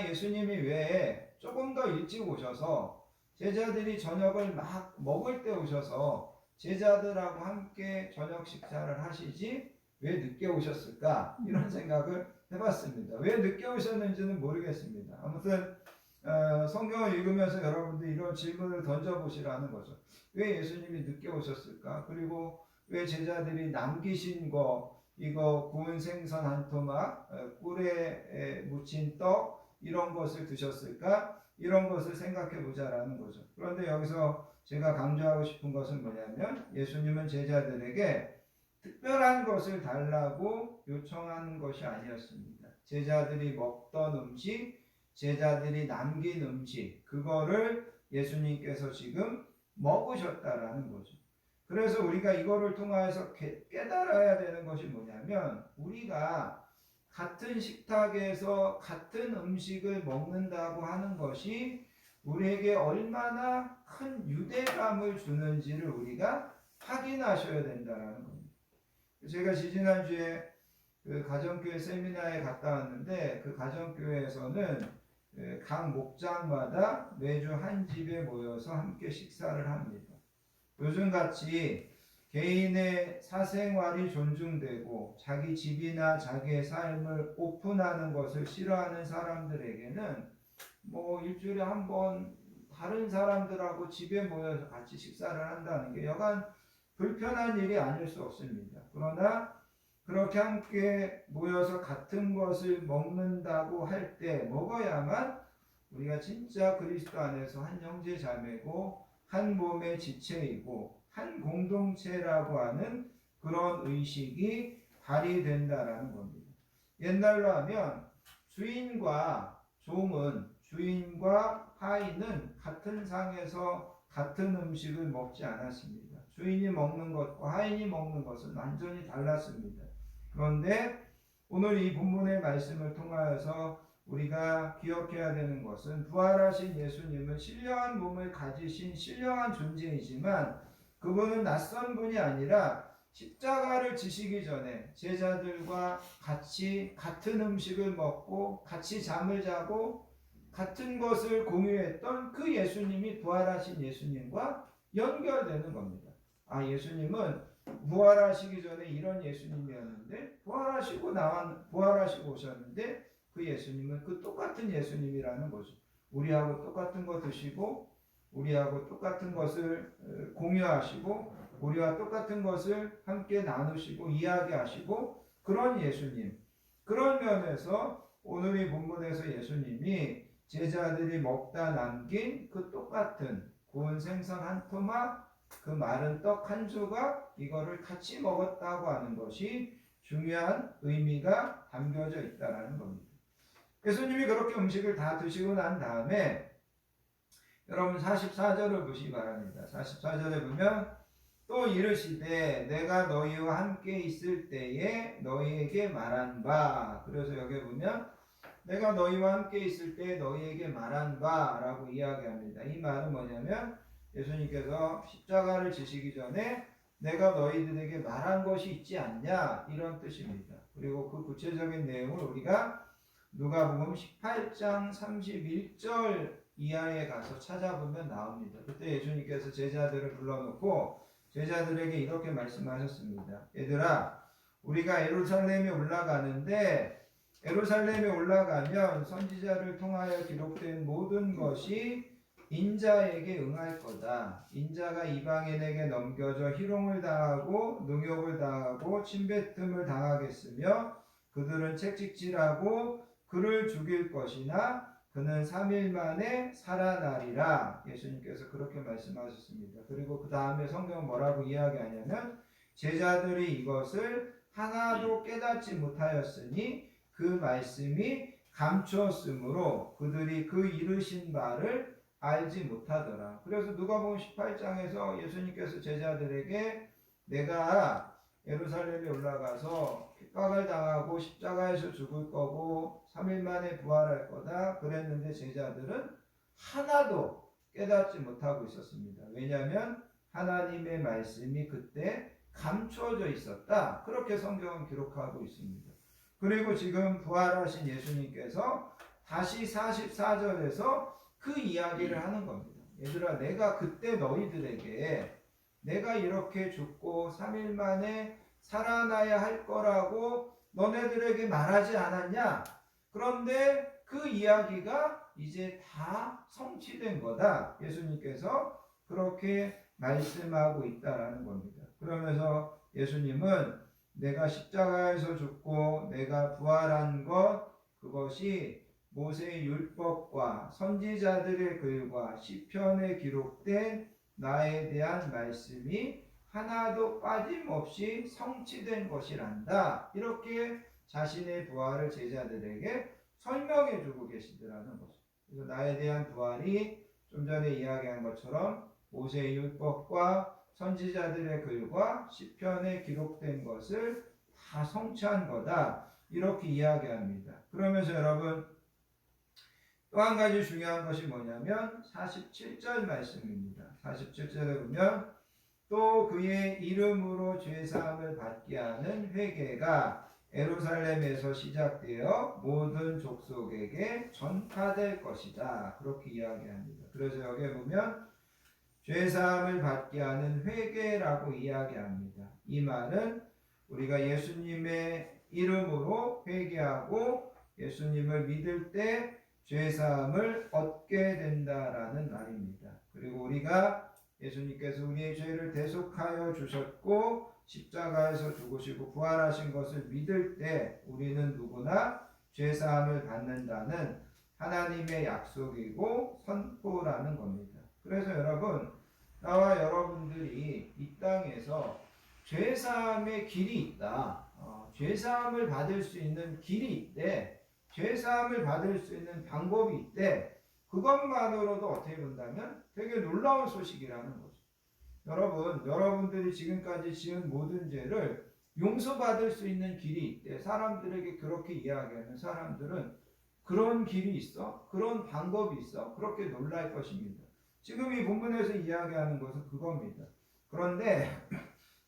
예수님이 왜 조금 더 일찍 오셔서 제자들이 저녁을 막 먹을 때 오셔서 제자들하고 함께 저녁 식사를 하시지 왜 늦게 오셨을까? 이런 생각을 해봤습니다. 왜 늦게 오셨는지는 모르겠습니다. 아무튼 성경을 읽으면서 여러분들 이런 질문을 던져보시라는 거죠. 왜 예수님이 늦게 오셨을까? 그리고 왜 제자들이 남기신 이거 구운 생선 한 토막, 꿀에 묻힌 떡 이런 것을 드셨을까? 이런 것을 생각해 보자라는 거죠. 그런데 여기서 제가 강조하고 싶은 것은 뭐냐면, 예수님은 제자들에게 특별한 것을 달라고 요청하는 것이 아니었습니다. 제자들이 먹던 음식, 제자들이 남긴 음식, 그거를 예수님께서 지금 먹으셨다라는 거죠. 그래서 우리가 이거를 통해서 깨달아야 되는 것이 뭐냐면, 우리가 같은 식탁에서 같은 음식을 먹는다고 하는 것이 우리에게 얼마나 큰 유대감을 주는지를 우리가 확인하셔야 된다는 겁니다. 제가 지지난주에 그 가정교회 세미나에 갔다 왔는데, 그 가정교회에서는 각 목장마다 매주 한 집에 모여서 함께 식사를 합니다. 요즘같이 개인의 사생활이 존중되고 자기 집이나 자기의 삶을 오픈하는 것을 싫어하는 사람들에게는 뭐 일주일에 한 번 다른 사람들하고 집에 모여서 같이 식사를 한다는 게 여간 불편한 일이 아닐 수 없습니다. 그러나 그렇게 함께 모여서 같은 것을 먹는다고 할 때 먹어야만 우리가 진짜 그리스도 안에서 한 형제 자매고 한 몸의 지체이고 한 공동체라고 하는 그런 의식이 발휘된다라는 겁니다. 옛날로 하면 주인과 종은, 주인과 하인은 같은 상에서 같은 음식을 먹지 않았습니다. 주인이 먹는 것과 하인이 먹는 것은 완전히 달랐습니다. 그런데 오늘 이 본문의 말씀을 통하여서 우리가 기억해야 되는 것은, 부활하신 예수님은 신령한 몸을 가지신 신령한 존재이지만 그분은 낯선 분이 아니라 십자가를 지시기 전에 제자들과 같이 같은 음식을 먹고 같이 잠을 자고 같은 것을 공유했던 그 예수님이 부활하신 예수님과 연결되는 겁니다. 아, 예수님은 부활하시기 전에 이런 예수님이었는데 부활하시고 오셨는데 그 예수님은 그 똑같은 예수님이라는 거죠. 우리하고 똑같은 거 드시고 우리하고 똑같은 것을 공유하시고 우리와 똑같은 것을 함께 나누시고 이야기하시고 그런 예수님. 그런 면에서 오늘 이 본문에서 예수님이 제자들이 먹다 남긴 그 똑같은 구운 생선 한 토막 그 마른 떡 한 조각 이거를 같이 먹었다고 하는 것이 중요한 의미가 담겨져 있다는 겁니다. 예수님이 그렇게 음식을 다 드시고 난 다음에 여러분 44절을 보시기 바랍니다. 44절에 보면 또 이르시되 내가 너희와 함께 있을 때에 너희에게 말한 바. 그래서 여기 보면 내가 너희와 함께 있을 때 너희에게 말한 바라고 이야기합니다. 이 말은 뭐냐면 예수님께서 십자가를 지시기 전에 내가 너희들에게 말한 것이 있지 않냐 이런 뜻입니다. 그리고 그 구체적인 내용을 우리가 누가복음 18장 31절 이하에 가서 찾아보면 나옵니다. 그때 예수님께서 제자들을 불러놓고 제자들에게 이렇게 말씀하셨습니다. 얘들아, 우리가 예루살렘에 올라가는데 예루살렘에 올라가면 선지자를 통하여 기록된 모든 것이 인자에게 응할 거다. 인자가 이방인에게 넘겨져 희롱을 당하고 능욕을 당하고 침뱉음을 당하겠으며 그들은 채찍질하고 그를 죽일 것이나 그는 3일 만에 살아나리라. 예수님께서 그렇게 말씀하셨습니다. 그리고 그 다음에 성경은 뭐라고 이야기하냐면 제자들이 이것을 하나도 깨닫지 못하였으니 그 말씀이 감추었으므로 그들이 그 이르신 바를 알지 못하더라. 그래서 누가복음 18장에서 예수님께서 제자들에게 내가 예루살렘에 올라가서 핍박을 당하고 십자가에서 죽을 거고 3일 만에 부활할 거다 그랬는데 제자들은 하나도 깨닫지 못하고 있었습니다. 왜냐하면 하나님의 말씀이 그때 감추어져 있었다. 그렇게 성경은 기록하고 있습니다. 그리고 지금 부활하신 예수님께서 다시 44절에서 그 이야기를 하는 겁니다. 얘들아, 내가 그때 너희들에게 내가 이렇게 죽고 3일 만에 살아나야 할 거라고 너네들에게 말하지 않았냐? 그런데 그 이야기가 이제 다 성취된 거다. 예수님께서 그렇게 말씀하고 있다라는 겁니다. 그러면서 예수님은 내가 십자가에서 죽고 내가 부활한 것 그것이 모세의 율법과 선지자들의 글과 시편에 기록된 나에 대한 말씀이 하나도 빠짐없이 성취된 것이란다. 이렇게 자신의 부활을 제자들에게 설명해 주고 계시더라는 거죠. 그래서 나에 대한 부활이 좀 전에 이야기한 것처럼 모세의 율법과 선지자들의 글과 시편에 기록된 것을 다 성취한 거다. 이렇게 이야기합니다. 그러면서 여러분 또 한 가지 중요한 것이 뭐냐면 47절 말씀입니다. 47절에 보면 또 그의 이름으로 죄사함을 받게 하는 회개가 예루살렘에서 시작되어 모든 족속에게 전파될 것이다. 그렇게 이야기합니다. 그래서 여기에 보면 죄사함을 받게 하는 회개라고 이야기합니다. 이 말은 우리가 예수님의 이름으로 회개하고 예수님을 믿을 때 죄사함을 얻게 된다라는 말입니다. 그리고 우리가 예수님께서 우리의 죄를 대속하여 주셨고 십자가에서 죽으시고 부활하신 것을 믿을 때 우리는 누구나 죄사함을 받는다는 하나님의 약속이고 선포라는 겁니다. 그래서 여러분, 나와 여러분들이 이 땅에서 죄사함의 길이 있다. 죄사함을 받을 수 있는 길이 있대. 죄사함을 받을 수 있는 방법이 있대. 그것만으로도 어떻게 본다면 되게 놀라운 소식이라는 거죠. 여러분, 여러분들이 지금까지 지은 모든 죄를 용서받을 수 있는 길이 있대. 사람들에게 그렇게 이야기하는 사람들은 그런 길이 있어? 그런 방법이 있어? 그렇게 놀랄 것입니다. 지금 이 본문에서 이야기하는 것은 그겁니다. 그런데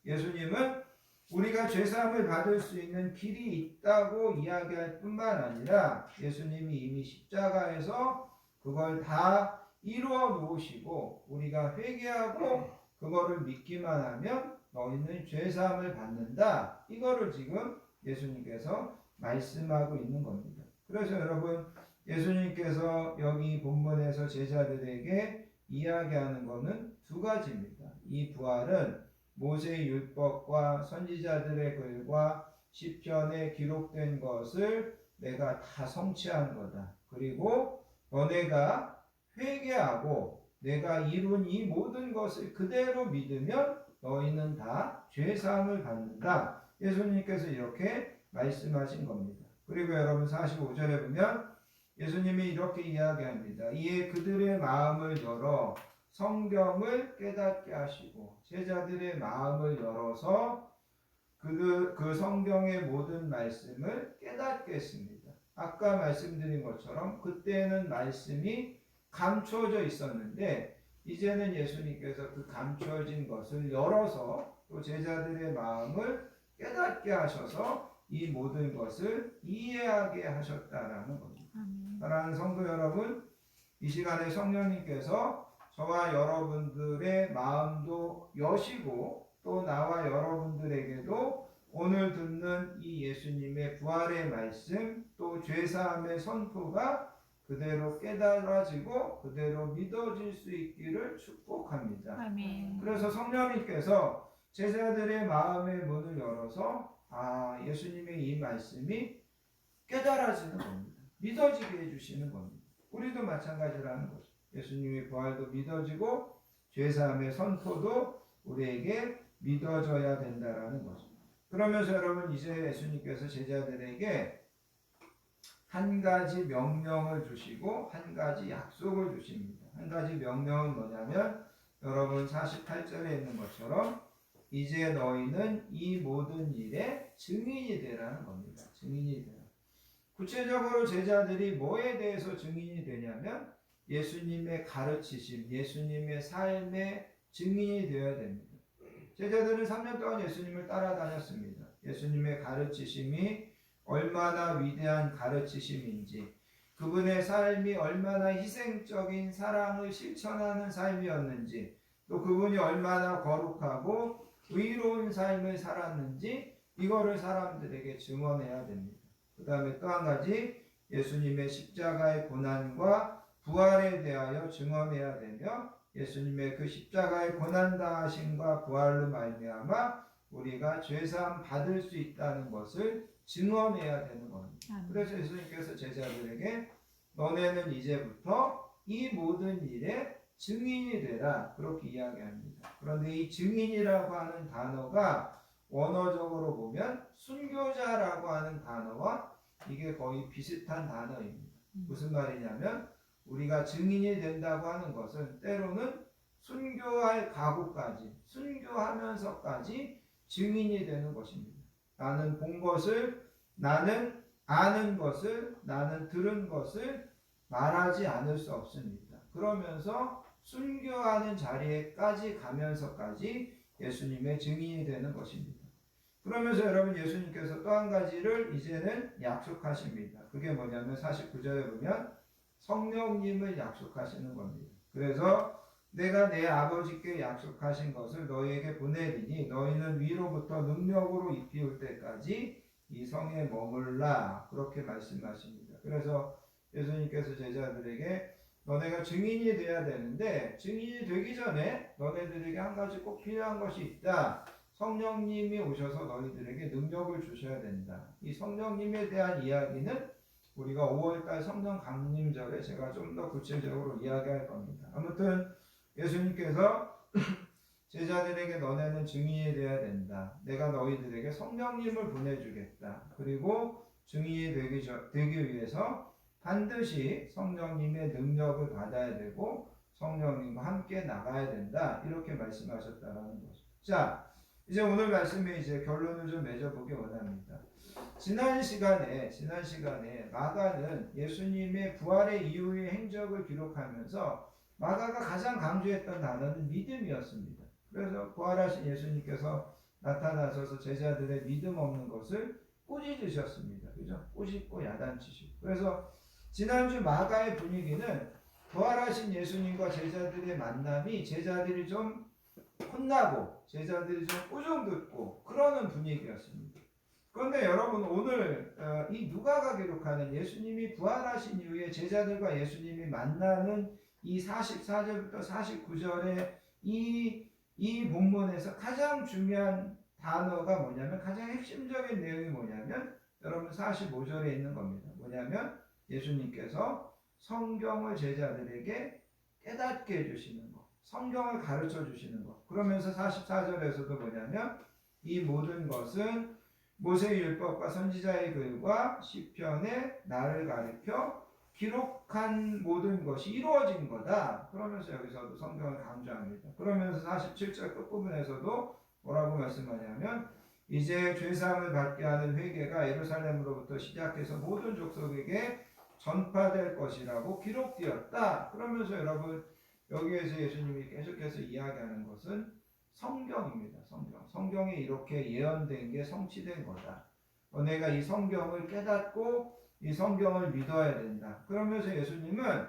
예수님은 우리가 죄사함을 받을 수 있는 길이 있다고 이야기할 뿐만 아니라 예수님이 이미 십자가에서 그걸 다 이루어 놓으시고 우리가 회개하고 그거를 믿기만 하면 너희는 죄사함을 받는다. 이거를 지금 예수님께서 말씀하고 있는 겁니다. 그래서 여러분 예수님께서 여기 본문에서 제자들에게 이야기하는 것은 두 가지입니다. 이 부활은 모세의 율법과 선지자들의 글과 시편에 기록된 것을 내가 다 성취한 거다. 그리고 너네가 회개하고 내가 이룬 이 모든 것을 그대로 믿으면 너희는 다 죄사함을 받는다. 예수님께서 이렇게 말씀하신 겁니다. 그리고 여러분 45절에 보면 예수님이 이렇게 이야기합니다. 이에 그들의 마음을 열어 성경을 깨닫게 하시고 제자들의 마음을 열어서 그 성경의 모든 말씀을 깨닫게 했습니다. 아까 말씀드린 것처럼 그때는 말씀이 감추어져 있었는데 이제는 예수님께서 그 감추어진 것을 열어서 또 제자들의 마음을 깨닫게 하셔서 이 모든 것을 이해하게 하셨다라는 겁니다. 사랑하는 성도 여러분, 이 시간에 성령님께서 저와 여러분들의 마음도 여시고 또 나와 여러분들에게도 오늘 듣는 이 예수님의 부활의 말씀 또 죄사함의 선포가 그대로 깨달아지고 그대로 믿어질 수 있기를 축복합니다. 아멘. 그래서 성령님께서 제자들의 마음의 문을 열어서 예수님의 이 말씀이 깨달아지는 겁니다. 믿어지게 해주시는 겁니다. 우리도 마찬가지라는 거죠. 예수님의 부활도 믿어지고 죄사함의 선포도 우리에게 믿어져야 된다라는 거죠. 그러면서 여러분 이제 예수님께서 제자들에게 한 가지 명령을 주시고 한 가지 약속을 주십니다. 한 가지 명령은 뭐냐면 여러분 48절에 있는 것처럼 이제 너희는 이 모든 일에 증인이 되라는 겁니다. 증인이 되라. 구체적으로 제자들이 뭐에 대해서 증인이 되냐면 예수님의 가르치심, 예수님의 삶의 증인이 되어야 됩니다. 제자들은 3년 동안 예수님을 따라다녔습니다. 예수님의 가르치심이 얼마나 위대한 가르치심인지, 그분의 삶이 얼마나 희생적인 사랑을 실천하는 삶이었는지, 또 그분이 얼마나 거룩하고 의로운 삶을 살았는지 이거를 사람들에게 증언해야 됩니다. 그 다음에 또 한 가지 예수님의 십자가의 고난과 부활에 대하여 증언해야 되며 예수님의 그 십자가의 고난당하심과 부활로 말미암아 우리가 죄사함 받을 수 있다는 것을 증언해야 되는 겁니다. 그래서 예수님께서 제자들에게 너네는 이제부터 이 모든 일에 증인이 되라 그렇게 이야기합니다. 그런데 이 증인이라고 하는 단어가 원어적으로 보면 순교자라고 하는 단어와 이게 거의 비슷한 단어입니다. 무슨 말이냐면 우리가 증인이 된다고 하는 것은 때로는 순교할 각오까지 순교하면서까지 증인이 되는 것입니다. 나는 본 것을, 나는 아는 것을, 나는 들은 것을 말하지 않을 수 없습니다. 그러면서 순교하는 자리에까지 가면서까지 예수님의 증인이 되는 것입니다. 그러면서 여러분 예수님께서 또 한 가지를 이제는 약속하십니다. 그게 뭐냐면 49절에 보면 성령님을 약속하시는 겁니다. 그래서 내가 내 아버지께 약속하신 것을 너희에게 보내리니 너희는 위로부터 능력으로 입히울 때까지 이 성에 머물라 그렇게 말씀하십니다. 그래서 예수님께서 제자들에게 너네가 증인이 돼야 되는데 증인이 되기 전에 너네들에게 한 가지 꼭 필요한 것이 있다. 성령님이 오셔서 너희들에게 능력을 주셔야 된다. 이 성령님에 대한 이야기는 우리가 5월달 성령 강림절에 제가 좀 더 구체적으로 이야기할 겁니다. 아무튼 예수님께서 제자들에게 너네는 증인이 되어야 된다. 내가 너희들에게 성령님을 보내주겠다. 그리고 증인이 되기 위해서 반드시 성령님의 능력을 받아야 되고 성령님과 함께 나가야 된다. 이렇게 말씀하셨다는 거죠. 자, 이제 오늘 말씀에 이제 결론을 좀 맺어보기 원합니다. 지난 시간에 마가는 예수님의 부활의 이후의 행적을 기록하면서 마가가 가장 강조했던 단어는 믿음이었습니다. 그래서 부활하신 예수님께서 나타나셔서 제자들의 믿음 없는 것을 꾸짖으셨습니다. 그죠? 꾸짖고 야단치시고. 그래서 지난주 마가의 분위기는 부활하신 예수님과 제자들의 만남이 제자들이 좀 혼나고 제자들이 좀 꾸중 듣고 그러는 분위기였습니다. 그런데 여러분 오늘 이 누가가 기록하는 예수님이 부활하신 이후에 제자들과 예수님이 만나는 이 44절부터 49절의 이 본문에서 가장 중요한 단어가 뭐냐면, 가장 핵심적인 내용이 뭐냐면 여러분 45절에 있는 겁니다. 뭐냐면 예수님께서 성경을 제자들에게 깨닫게 해주시는 것, 성경을 가르쳐 주시는 것. 그러면서 44절에서도 뭐냐면 이 모든 것은 모세의 율법과 선지자의 글과 시편에 나를 가리켜 기록한 모든 것이 이루어진 거다. 그러면서 여기서도 성경을 강조합니다. 그러면서 47절 끝부분에서도 뭐라고 말씀하냐면 이제 죄사함을 받게 하는 회개가 예루살렘으로부터 시작해서 모든 족속에게 전파될 것이라고 기록되었다. 그러면서 여러분 여기에서 예수님이 계속해서 이야기하는 것은 성경입니다. 성경에 이렇게 예언된 게 성취된 거다. 내가 이 성경을 깨닫고 이 성경을 믿어야 된다. 그러면서 예수님은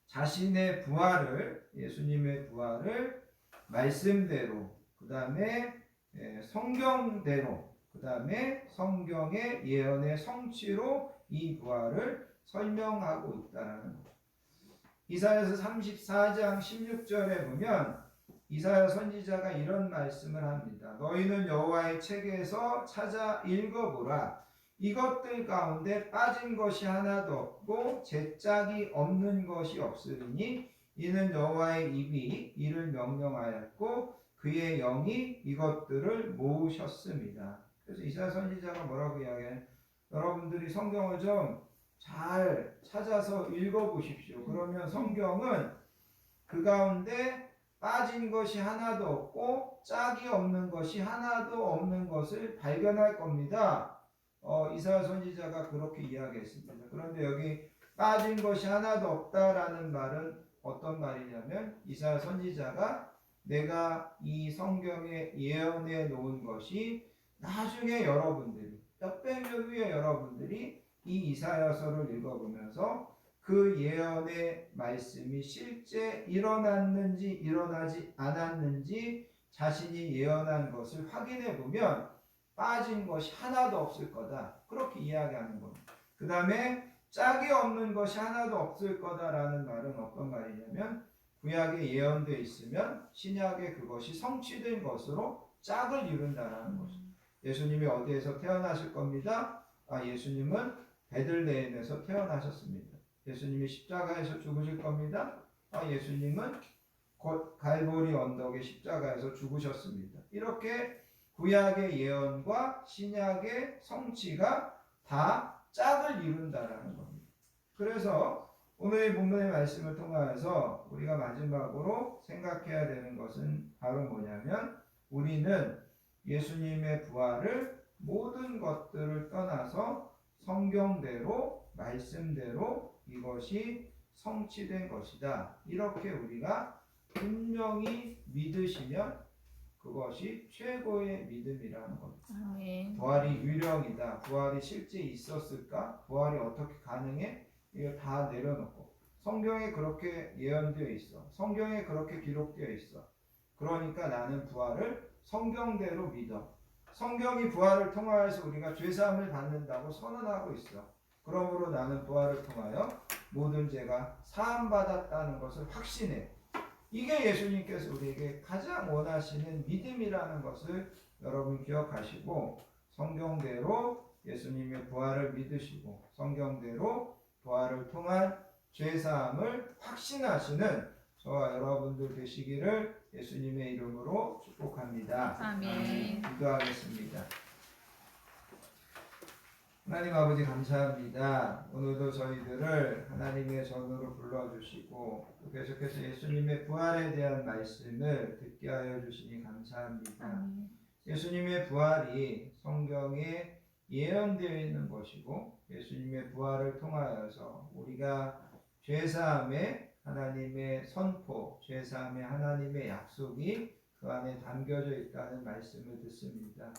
자신의 부활을, 예수님의 부활을 말씀대로, 그 다음에 성경대로, 그 다음에 성경의 예언의 성취로 이 부활을 설명하고 있다는 것. 이사야서 34장 16절에 보면 이사야 선지자가 이런 말씀을 합니다. 너희는 여호와의 책에서 찾아 읽어보라. 이것들 가운데 빠진 것이 하나도 없고 제짝이 없는 것이 없으리니 이는 여호와의 입이 이를 명령하였고 그의 영이 이것들을 모으셨습니다. 그래서 이사야 선지자가 뭐라고 이야기해요? 여러분들이 성경을 좀 잘 찾아서 읽어보십시오. 그러면 성경은 그 가운데 빠진 것이 하나도 없고 짝이 없는 것이 하나도 없는 것을 발견할 겁니다. 이사야 선지자가 그렇게 이야기했습니다. 그런데 여기 빠진 것이 하나도 없다라는 말은 어떤 말이냐면 이사야 선지자가 내가 이 성경에 예언해 놓은 것이 나중에 여러분들이 몇백 년 후에 여러분들이 이 이사야서를 읽어보면서 그 예언의 말씀이 실제 일어났는지 일어나지 않았는지 자신이 예언한 것을 확인해 보면 빠진 것이 하나도 없을 거다. 그렇게 이야기하는 겁니다. 그 다음에 짝이 없는 것이 하나도 없을 거다라는 말은 어떤 말이냐면 구약에 예언되어 있으면 신약에 그것이 성취된 것으로 짝을 이룬다라는 것입니다. 예수님이 어디에서 태어나실 겁니다? 예수님은 베들레헴에서 태어나셨습니다. 예수님이 십자가에서 죽으실 겁니다. 예수님은 곧 갈보리 언덕의 십자가에서 죽으셨습니다. 이렇게 구약의 예언과 신약의 성취가 다 짝을 이룬다라는 겁니다. 그래서 오늘 본문의 말씀을 통하여서 우리가 마지막으로 생각해야 되는 것은 바로 뭐냐면 우리는 예수님의 부활을 모든 것들을 떠나서 성경대로 말씀대로 이것이 성취된 것이다. 이렇게 우리가 분명히 믿으시면 그것이 최고의 믿음이라는 겁니다. 아멘. 부활이 유령이다. 부활이 실제 있었을까? 부활이 어떻게 가능해? 이거 다 내려놓고 성경에 그렇게 예언되어 있어. 성경에 그렇게 기록되어 있어. 그러니까 나는 부활을 성경대로 믿어. 성경이 부활을 통하여서 우리가 죄사함을 받는다고 선언하고 있어. 그러므로 나는 부활을 통하여 모든 죄가 사함받았다는 것을 확신해. 이게 예수님께서 우리에게 가장 원하시는 믿음이라는 것을 여러분 기억하시고 성경대로 예수님의 부활을 믿으시고 성경대로 부활을 통한 죄사함을 확신하시는 저와 여러분들 되시기를 예수님의 이름으로 축복합니다. 아멘. 기도하겠습니다. 하나님 아버지 감사합니다. 오늘도 저희들을 하나님의 전으로 불러주시고 또 계속해서 예수님의 부활에 대한 말씀을 듣게 하여 주시니 감사합니다. 아멘. 예수님의 부활이 성경에 예언되어 있는 것이고 예수님의 부활을 통하여서 우리가 죄사함의 하나님의 선포, 죄사함의 하나님의 약속이 그 안에 담겨져 있다는 말씀을 듣습니다.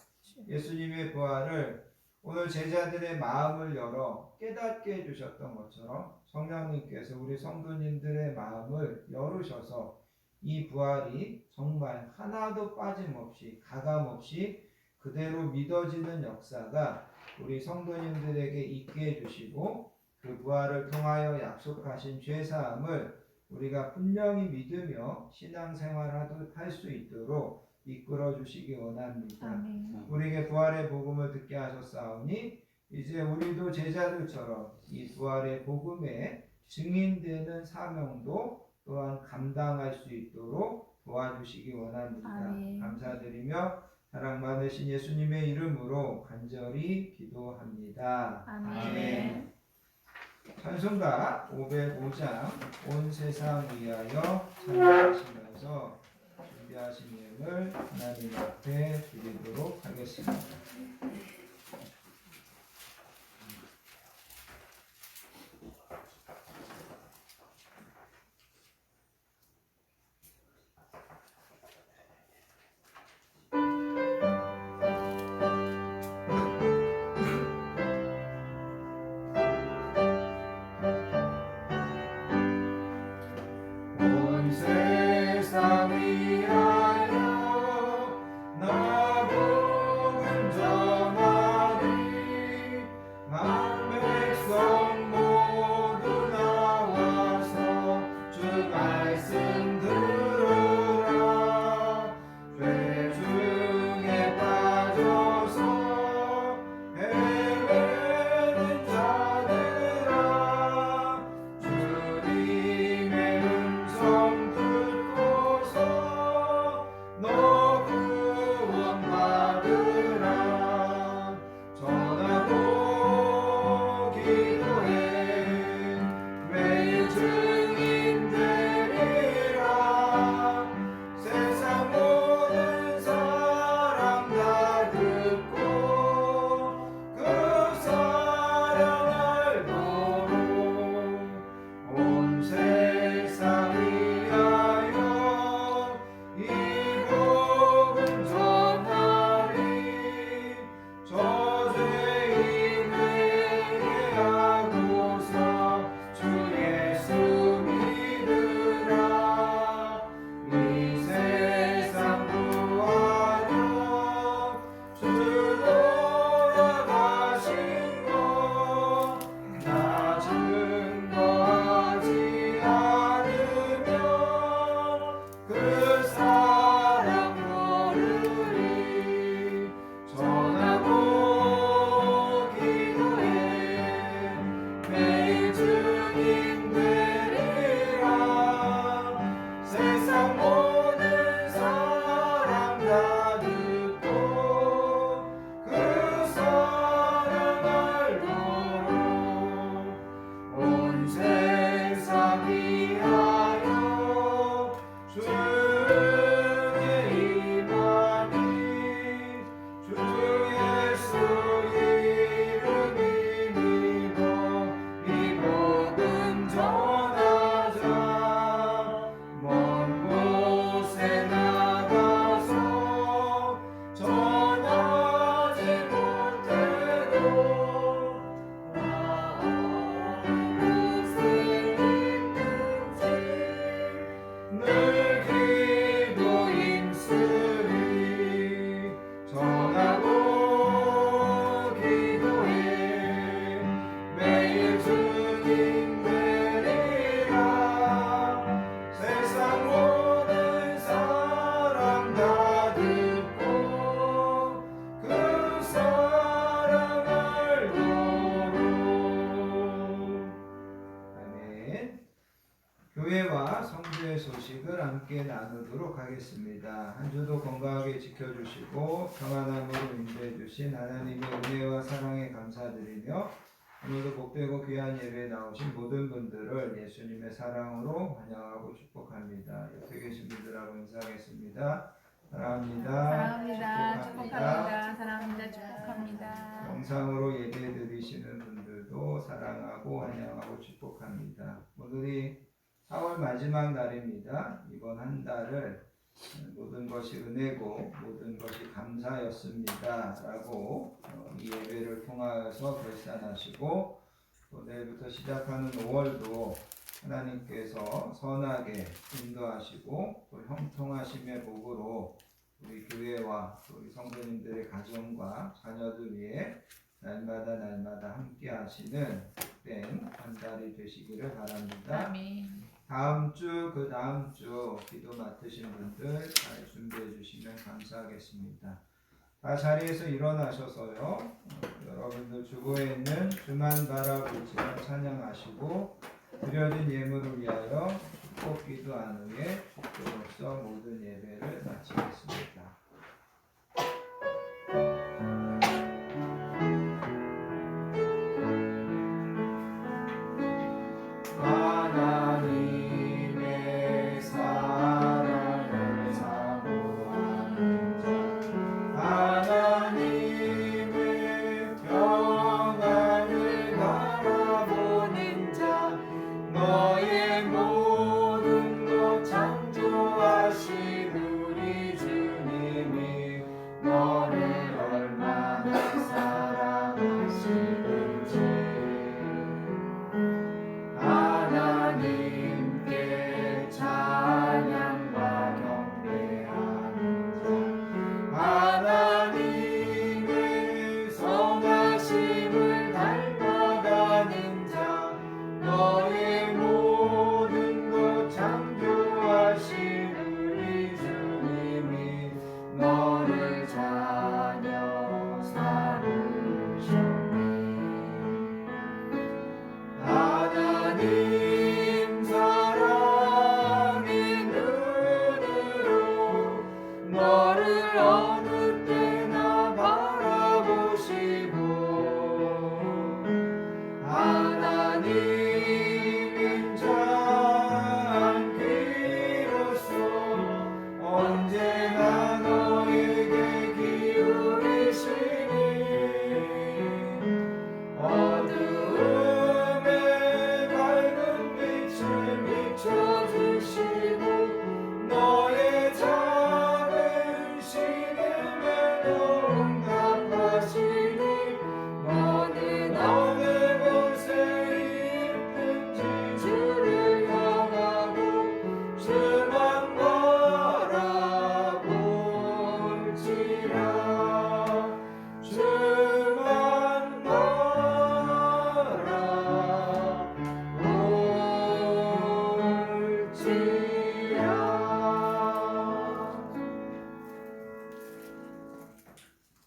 예수님의 부활을 오늘 제자들의 마음을 열어 깨닫게 해주셨던 것처럼 성령님께서 우리 성도님들의 마음을 열으셔서 이 부활이 정말 하나도 빠짐없이 가감없이 그대로 믿어지는 역사가 우리 성도님들에게 있게 해주시고 그 부활을 통하여 약속하신 죄사함을 우리가 분명히 믿으며 신앙생활하도록 할 수 있도록 이끌어 주시기 원합니다. 아멘. 우리에게 부활의 복음을 듣게 하셨사오니 이제 우리도 제자들처럼 이 부활의 복음에 증인되는 사명도 또한 감당할 수 있도록 도와주시기 원합니다. 아멘. 감사드리며 사랑 많으신 예수님의 이름으로 간절히 기도합니다. 아멘. 찬송가 505장 온 세상 위하여 찬양하시면서 준비하신 예물 하나님 앞에 드리도록 하겠습니다. 온 세상 위하여 나 복음 전하리 만 백성 모두 나와서 주 말씀 들으라 죄 중에 빠져서 헤매는 자들아 주님의 음성 듣고서 너 구원 받으라 전하고 기도해 매일 증인 되리라 세상 모든 사람 다 듣고 그 사랑을 도록 온 세상 위하여 이 복음 전하리 저 죄인에게 하고서 주 예수 믿으라 이 세상 구하려 주 돌아가신 것 나 증거하지 않으면 그 사랑 모르리 전하고 기도해 매일 증인 되리라 세상 모든 사람 다 듣고 그 사랑을 도록 온 세상 위하여 주의 임하니 주 예수 이름이 믿어 이 복음 전하자 먼 곳에 나가서 전하지 못해도 늘 기도 힘쓰리 전하고 기도해 매일 증인 되리라 세상 모든 사람 다 듣고 그 사랑을 도록 아멘. 교회와 성도의 소식을 함께 나누도록 하겠습니다. 한 주도 건강하게 지켜주시고 평안함으로 인도해 주신 하나님의 은혜와 사랑에 감사드리며 오늘도 복되고 귀한 예배에 나오신 모든 분들을 예수님의 사랑으로 환영하고 축복합니다. 옆에 계신 분들하고 인사하겠습니다. 사랑합니다. 사랑합니다. 축복합니다. 사랑합니다. 축복합니다. 영상으로 예배 드리시는 분들도 사랑하고 환영하고 축복합니다. 오늘이 4월 마지막 날입니다. 이번 한 달을 모든 것이 은혜고 모든 것이 감사였습니다라고 이 예배를 통하여서 결산하시고 또 내일부터 시작하는 5월도 하나님께서 선하게 인도하시고 또 형통하심의 복으로 우리 교회와 우리 성도님들의 가정과 자녀들 위해 날마다 함께 하시는 복된 한 달이 되시기를 바랍니다. 아멘. 다음 주, 그 다음 주 기도 맡으신 분들 잘 준비해 주시면 감사하겠습니다. 다 자리에서 일어나셔서요. 여러분들 주보에 있는 주만 바라볼지라 찬양하시고 드려진 예물을 위하여 축복 기도한 후에 축도로서 모든 예배를 마치겠습니다. 하나님의 사랑을 사모하는 자 하나님의 평안을 바라보는 자 너의 모든 것 창조하신 우리 주님이 너를 얼마나 사랑하시는지 하나님께 찬양과 경배하는 자 하나님의 선하심을 닮아가는 자 너의 모든 것 창조하신 우리 주님이 너를 자녀 삼으셨네. 하나님 사랑의 눈으로 너를 어느 때나 바라보시고 하나님은 참 귀로써 언제나 너에게 기울이시니 어두움에 밝은 빛을 비춰주시고 너의 작은 신음에도 응답하시니 너는 어느 곳에 있든지 주를 향하고 주만 바라볼지라 주만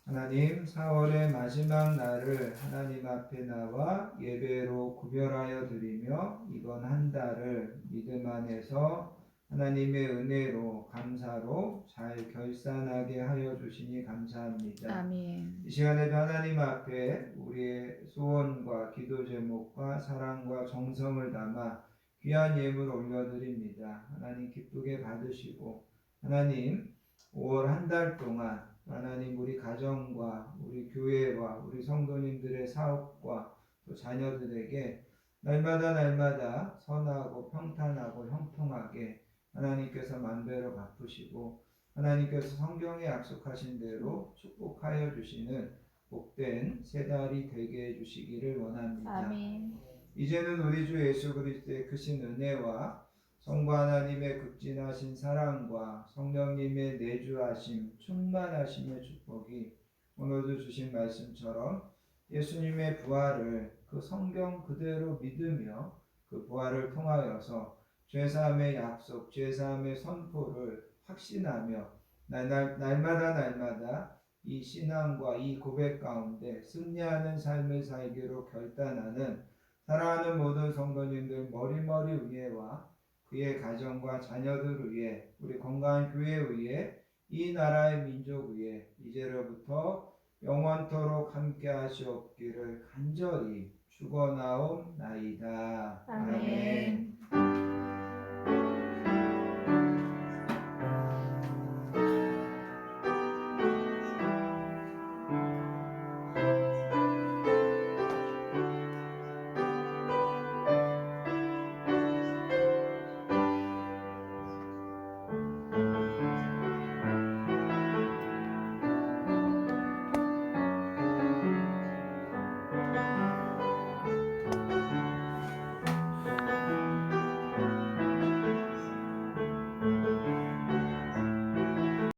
하나님 4월의 마지막 날을 하나님 앞에 나와 예배로 구별하여 드리며 이번 한 달을 믿음 안에서 하나님의 은혜로 감사로 잘 결산하게 하여 주시니 감사합니다. 아멘. 이 시간에도 하나님 앞에 우리의 소원과 기도 제목과 사랑과 정성을 담아 귀한 예물 올려드립니다. 하나님 기쁘게 받으시고 하나님 5월 한 달 동안 하나님 우리 가정과 우리 교회와 우리 성도님들의 사업과 또 자녀들에게 날마다 선하고 평탄하고 형통하게 하나님께서 만배로 갚으시고 하나님께서 성경에 약속하신 대로 축복하여 주시는 복된 세 달이 되게 해주시기를 원합니다. 아멘. 이제는 우리 주 예수 그리스도의 크신 은혜와 성부 하나님의 극진하신 사랑과 성령님의 내주하심, 충만하심의 축복이 오늘도 주신 말씀처럼 예수님의 부활을 그 성경 그대로 믿으며 그 부활을 통하여서 죄사함의 약속, 죄사함의 선포를 확신하며 날마다 이 신앙과 이 고백 가운데 승리하는 삶을 살기로 결단하는 사랑하는 모든 성도님들 머리머리 위에와 그의 가정과 자녀들 위해 우리 건강한 교회 위해 이 나라의 민족 위해 이제로부터 영원토록 함께 하시옵기를 간절히 축원하옵나이다. 아멘. 아멘.